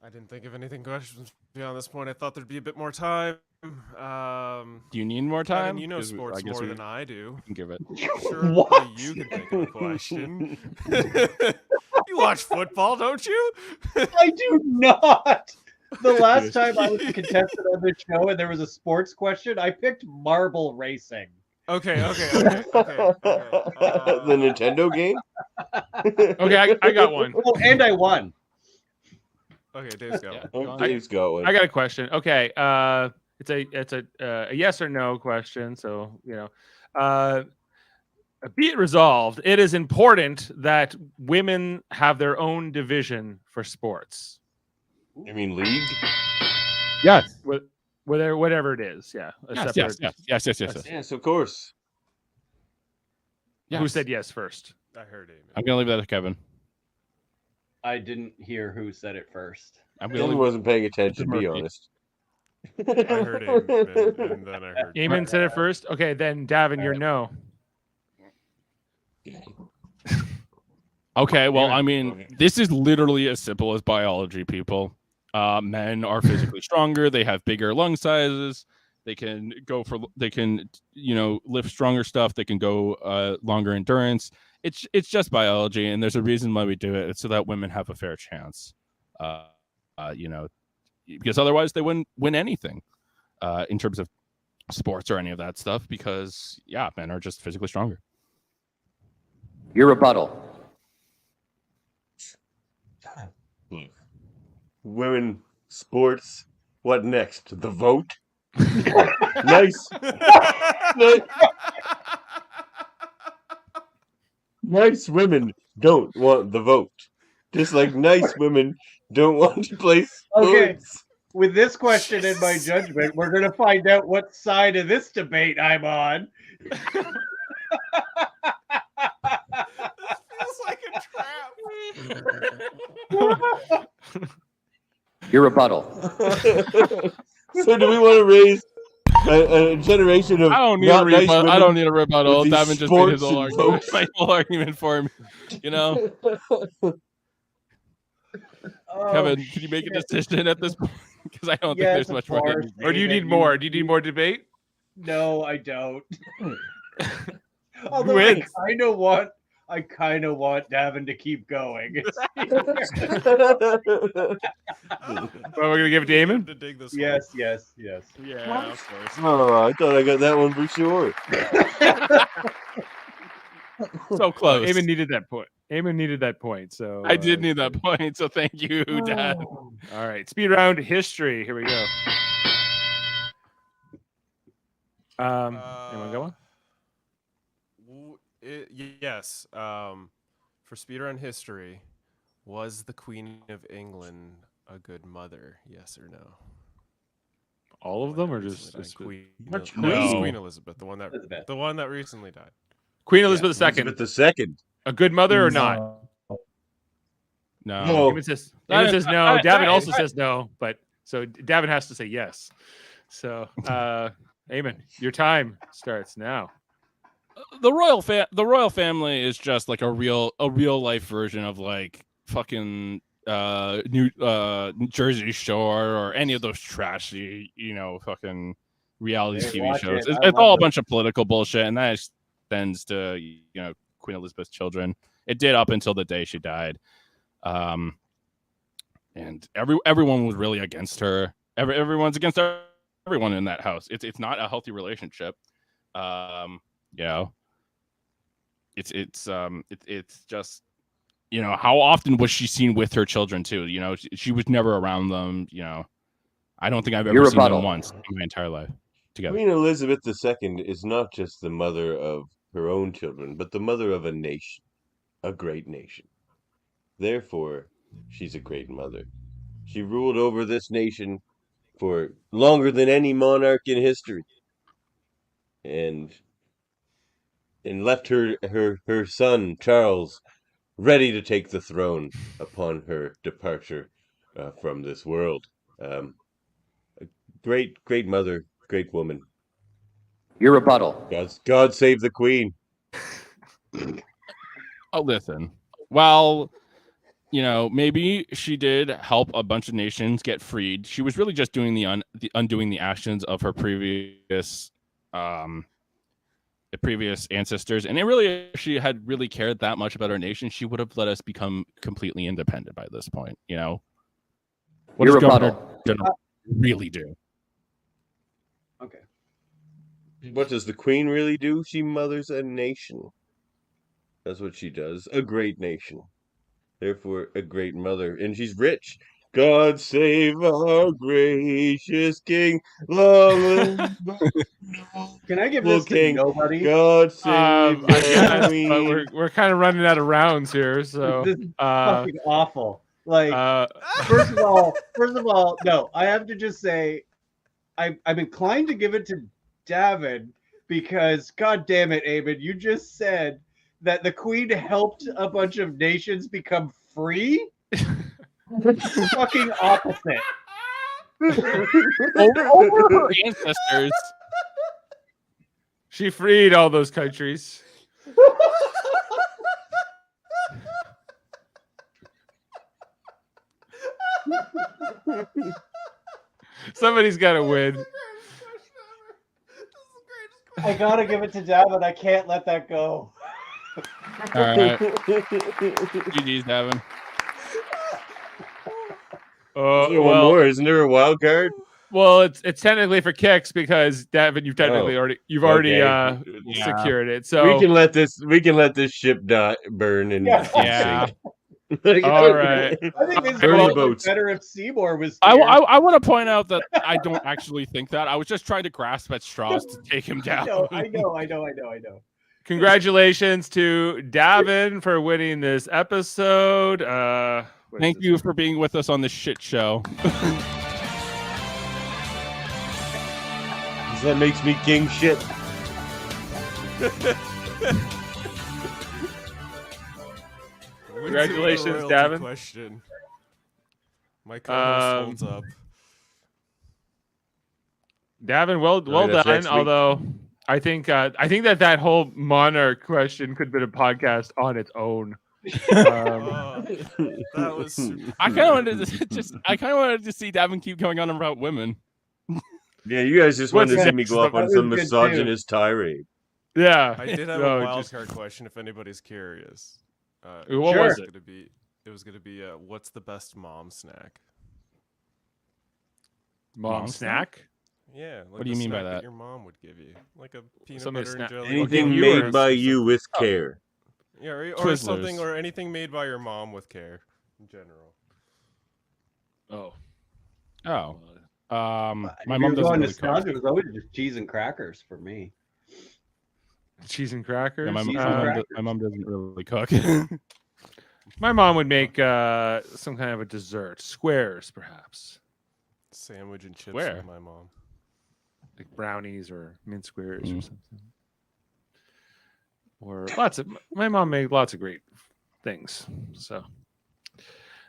I didn't think of anything questions beyond this point. I thought there'd be a bit more time. Do you need more time? You know 'Cause sports I guess more we than I do. can give it. Sure, What? you can think of a question. You watch football, don't you? I do not. The last time I was a contestant on the show and there was a sports question, I picked marble racing. Okay. The Nintendo game? Okay, I got one. Oh, and I won. Okay, Dave's got one. Oh, Dave's got one. I got a question. Okay, it's a yes or no question. So be it resolved. It is important that women have their own division for sports. You mean league? Yes. Whatever it is. Yeah. a Yes, separate- yes. Yes, of course. Who said yes first? I heard Eamon. I'm gonna leave that to Kevin. I didn't hear who said it first. I'm He gonna leave wasn't paying attention, be Murphy. honest. I heard Eamon, and then I heard. Eamon said it first. Okay, then Davin, you're no. Okay, well, Yeah. I mean, this is literally as simple as biology, people. Men are physically stronger. They have bigger lung sizes. They can lift stronger stuff. They can go longer endurance. It's just biology, and there's a reason why we do it. It's so that women have a fair chance. Because otherwise they wouldn't win anything in terms of sports or any of that stuff. Because men are just physically stronger. Your rebuttal. Women, sports, what next? The vote? Nice. Nice women don't want the vote. Just like nice women don't want to play sports. Okay. With this question in my judgment, we're going to find out what side of this debate I'm on. Feels like a trap. Your rebuttal. So do we want to raise a generation of I don't need not a nice rebuttal. women I don't need a rebuttal. with these Davin just made his sports whole and argument, votes? my whole argument for me. You know, Kevin, can you make a decision at this point? Because I don't think there's much more. course, Or do you David, need more? Do you need more debate? No, I don't. Who Although I wins? kind of want Davin to keep going. Well, we're gonna give it to Eamon. To dig this one. yes. Yeah, of course. Oh, I thought I got that one for sure. So close. Eamon needed that point. Eamon needed that point. So I did need that point. So thank you, Dad. All right, speed round history. Here we go. Anyone go on? Yes. For speedrun history, was the Queen of England a good mother? Yes or no? All of them, or just Queen? Which No, just queen? Queen Elizabeth, the one that recently died. Queen Elizabeth II? Elizabeth the second. A good mother or not? No. No. Eamon says no. Davin also says no, but so Davin has to say yes. So, Eamon, your time starts now. The royal family is just like a real life version of like fucking New Jersey Shore or any of those trashy, fucking reality Hey, TV watch shows. it. I It's love all a it. bunch of political bullshit, and that extends to Queen Elizabeth's children. It did up until the day she died, and everyone was really against her. Everyone's against everyone in that house. It's not a healthy relationship. It's just how often was she seen with her children too? She was never around them. I don't think I've ever Your seen them rebuttal. once in my entire life together. Queen Elizabeth II is not just the mother of her own children, but the mother of a nation, a great nation. Therefore, she's a great mother. She ruled over this nation for longer than any monarch in history, and left her son Charles ready to take the throne upon her departure from this world. A great mother, great woman. Your rebuttal. God save the Queen. Oh, listen. Well, maybe she did help a bunch of nations get freed. She was really just doing the undoing the actions of her previous ancestors. And if she had really cared that much about our nation, she would have let us become completely independent by this point. What Your does Governor rebuttal. General really do? Okay. What does the Queen really do? She mothers a nation. That's what she does. A great nation. Therefore, a great mother. And she's rich. God save our gracious King. Long live Can I give the this to King. nobody? God save I the guess, but Queen. we're kind of running out of rounds here. So, This is fucking awful. Like, uh, first of all, no, I have to just say, I'm inclined to give it to Davin because, God damn it, Eamon, you just said that the Queen helped a bunch of nations become free? Fucking opposite. Over her ancestors. She freed all those countries. Somebody's got to win. I gotta give it to Davan. I can't let that go. All right. GG's, Davan. One Well, more, isn't there a wild card? well, it's technically for kicks because Davan, you've technically Oh, already Yeah. secured it. So we can let this ship burn and Yeah. sink. all right. I think this Burn the would look boats. better if Seymour was I, here. I want to point out that I don't actually think that. I was just trying to grasp at straws to take him down. I know. Congratulations to Davan for winning this episode. Thank you for being with us on this shit show. That makes me king shit. Congratulations, Royalty Davan. Question. My co-host holds up. Davan, well that's done. next week. Although I think that whole monarch question could have been a podcast on its own. That was super I kind of wanted to see Davin keep going on about women. Yeah, you guys just wanted to see me go off on That some was good, misogynist tirade. Yeah, I did have No, a wild just- card question if anybody's curious. What was it? It was gonna be what's the best mom snack? mom snack. Yeah, like What do you the mean by snack that? Your mom would give you, like a peanut Something butter snack- and jelly. Anything you made were- by you with care. Yeah, or Twizzlers. something, or anything made by your mom with care, in general. Oh, Oh, my If mom you're doesn't going really cook. nostalgia, it was always just cheese and crackers for me. cheese and crackers. Yeah, Cheese and Um, crackers. my mom doesn't really cook. my mom would make some kind of a dessert, squares perhaps, Sandwich and chips Where? with my mom. like brownies or mint squares or Mm. something. Or my mom made lots of great things. So.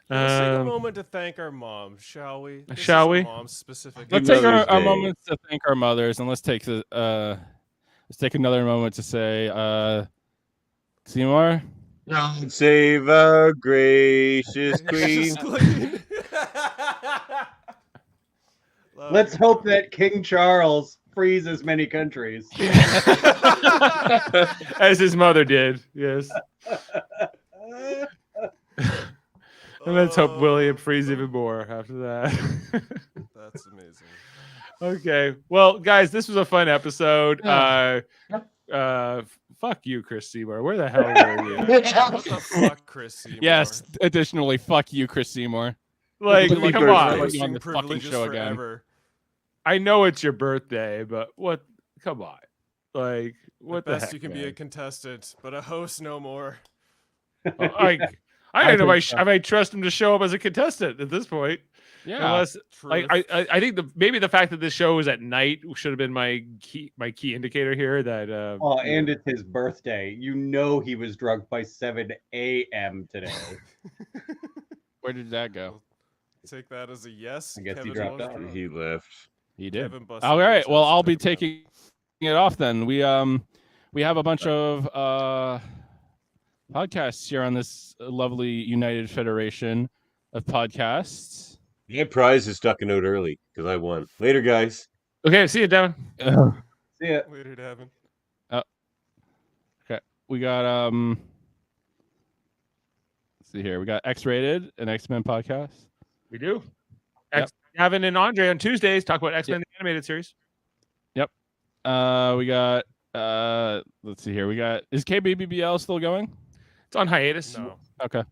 Let's take a Um, moment to thank our moms, shall we? This shall is a we? Mom specific. Let's Happy take Mother's our Day. moments to thank our mothers, and let's take another moment to say, Seymour. Save our gracious queen. Love Let's you. hope that King Charles frees as many countries. as his mother did. Yes. And let's hope William frees even more after that. That's amazing. Okay. Well, guys, this was a fun episode. Fuck you, Chris Seymour. Where the hell were you? What the fuck, Chris Seymour? Yes. Additionally, fuck you, Chris Seymour. Like, Completely come cursed. on. Put you on Hosting this fucking privileges show again. forever. I know it's your birthday, but what? Come on. Like, what At the best heck, you can be a man? contestant, but a host no more. Like, I don't know if I might trust him to show up as a contestant at this point. Yeah. Unless, like, I think maybe the fact that this show was at night should have been my key indicator here. That Oh, and it's his birthday. You know he was drunk by 7 a.m. today. Where did that go? Take that as a yes. I guess he Kevin dropped was out. drunk. He left. He did. Kevin busted All your right. Well, chest, I'll be never mind. taking it off then. We have a bunch of podcasts here on this lovely United Federation of podcasts. My prize is stuck a note early because I won. Later, guys. okay, see you, Devin. See ya. Later, Davin. We got let's see here. We got X-Rated, an X-Men podcast. We do. Yep. Gavin and Andre on Tuesdays talk about X-Men the animated series. We got let's see here. We got, is KBBBL still going? It's on hiatus. No. Okay.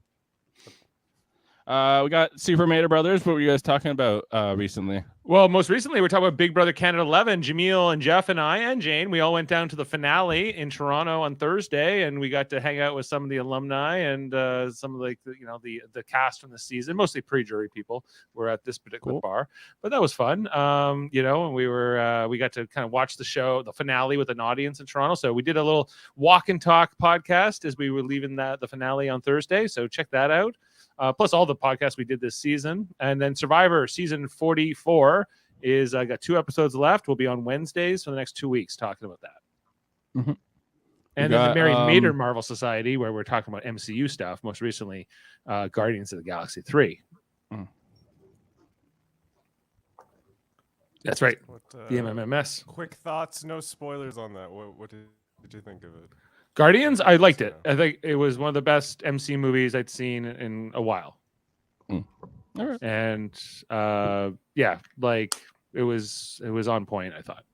We got Super Mader Brothers. What were you guys talking about recently? Well, most recently, we're talking about Big Brother Canada 11. Jameel and Jeff and I and Jane, we all went down to the finale in Toronto on Thursday, and we got to hang out with some of the alumni and some of the cast from the season. Mostly pre-jury people were at this particular bar, but that was fun. And we got to kind of watch the finale with an audience in Toronto. So we did a little walk and talk podcast as we were leaving the finale on Thursday. So check that out. Plus all the podcasts we did this season. And then Survivor season 44 is got 2 episodes left. We'll be on Wednesdays for the next 2 weeks talking about that. Mm-hmm. And then the Mary Mader Marvel Society, where we're talking about MCU stuff, most recently Guardians of the Galaxy 3. That's right. The MMMS. Quick thoughts, no spoilers on that. What did you think of it? Guardians, I liked it. I think it was one of the best MC movies I'd seen in a while. All right. And it was on point, I thought.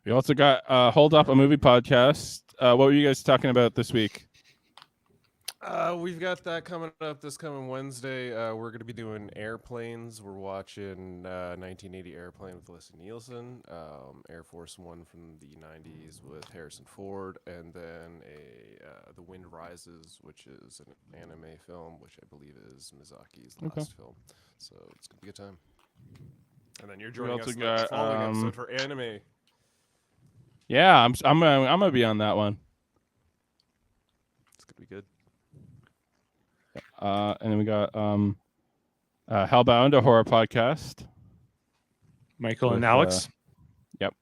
We also got Hold Up, a movie podcast. What were you guys talking about this week? We've got that coming up this coming Wednesday. We're going to be doing Airplanes. We're watching 1980 Airplane with Leslie Nielsen, Air Force One from the 90s with Harrison Ford, and then The Wind Rises, which is an anime film, which I believe is Miyazaki's last film. So it's going to be a good time. And then you're joining us next following episode for anime. Yeah, I'm gonna be on that one. It's going to be good. And then we got Hellbound, a horror podcast. Michael and Alex. Yep.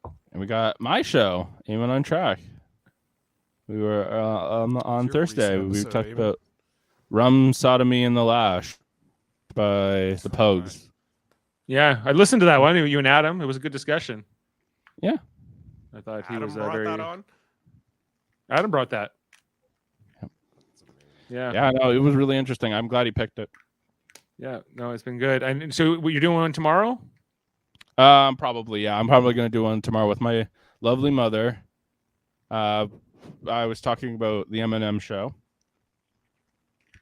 And we got my show, Eamon on Track. We were on Thursday. We talked about Rum, Sodomy, and the Lash by the Pogues. Yeah, I listened to that one. You and Adam. It was a good discussion. Yeah. I thought Adam he was brought very. that on? Adam brought that. Yeah. Yeah, no, it was really interesting. I'm glad he picked it. Yeah, no, it's been good. And so you're doing one tomorrow? Probably, yeah. I'm probably going to do one tomorrow with my lovely mother. I was talking about the M&M show.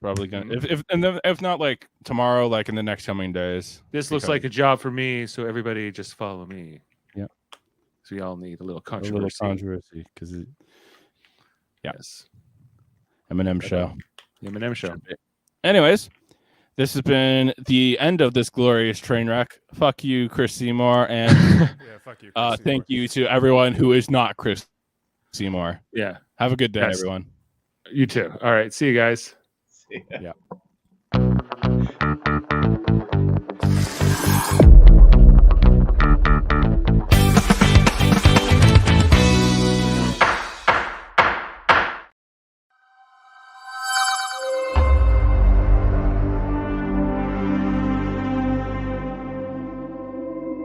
Probably going to, if not like tomorrow, like in the next coming days. This looks like a job for me, so everybody just follow me. Yeah. So we all need a little controversy. A little controversy, because yes. M&M show. The M&M show. Anyways, this has been the end of this glorious train wreck. Fuck you, Chris Seymour, and fuck you, Chris thank you to everyone who is not Chris Seymour. Yeah. Have a good day, everyone. You too. All right. See you guys. See ya. Yeah.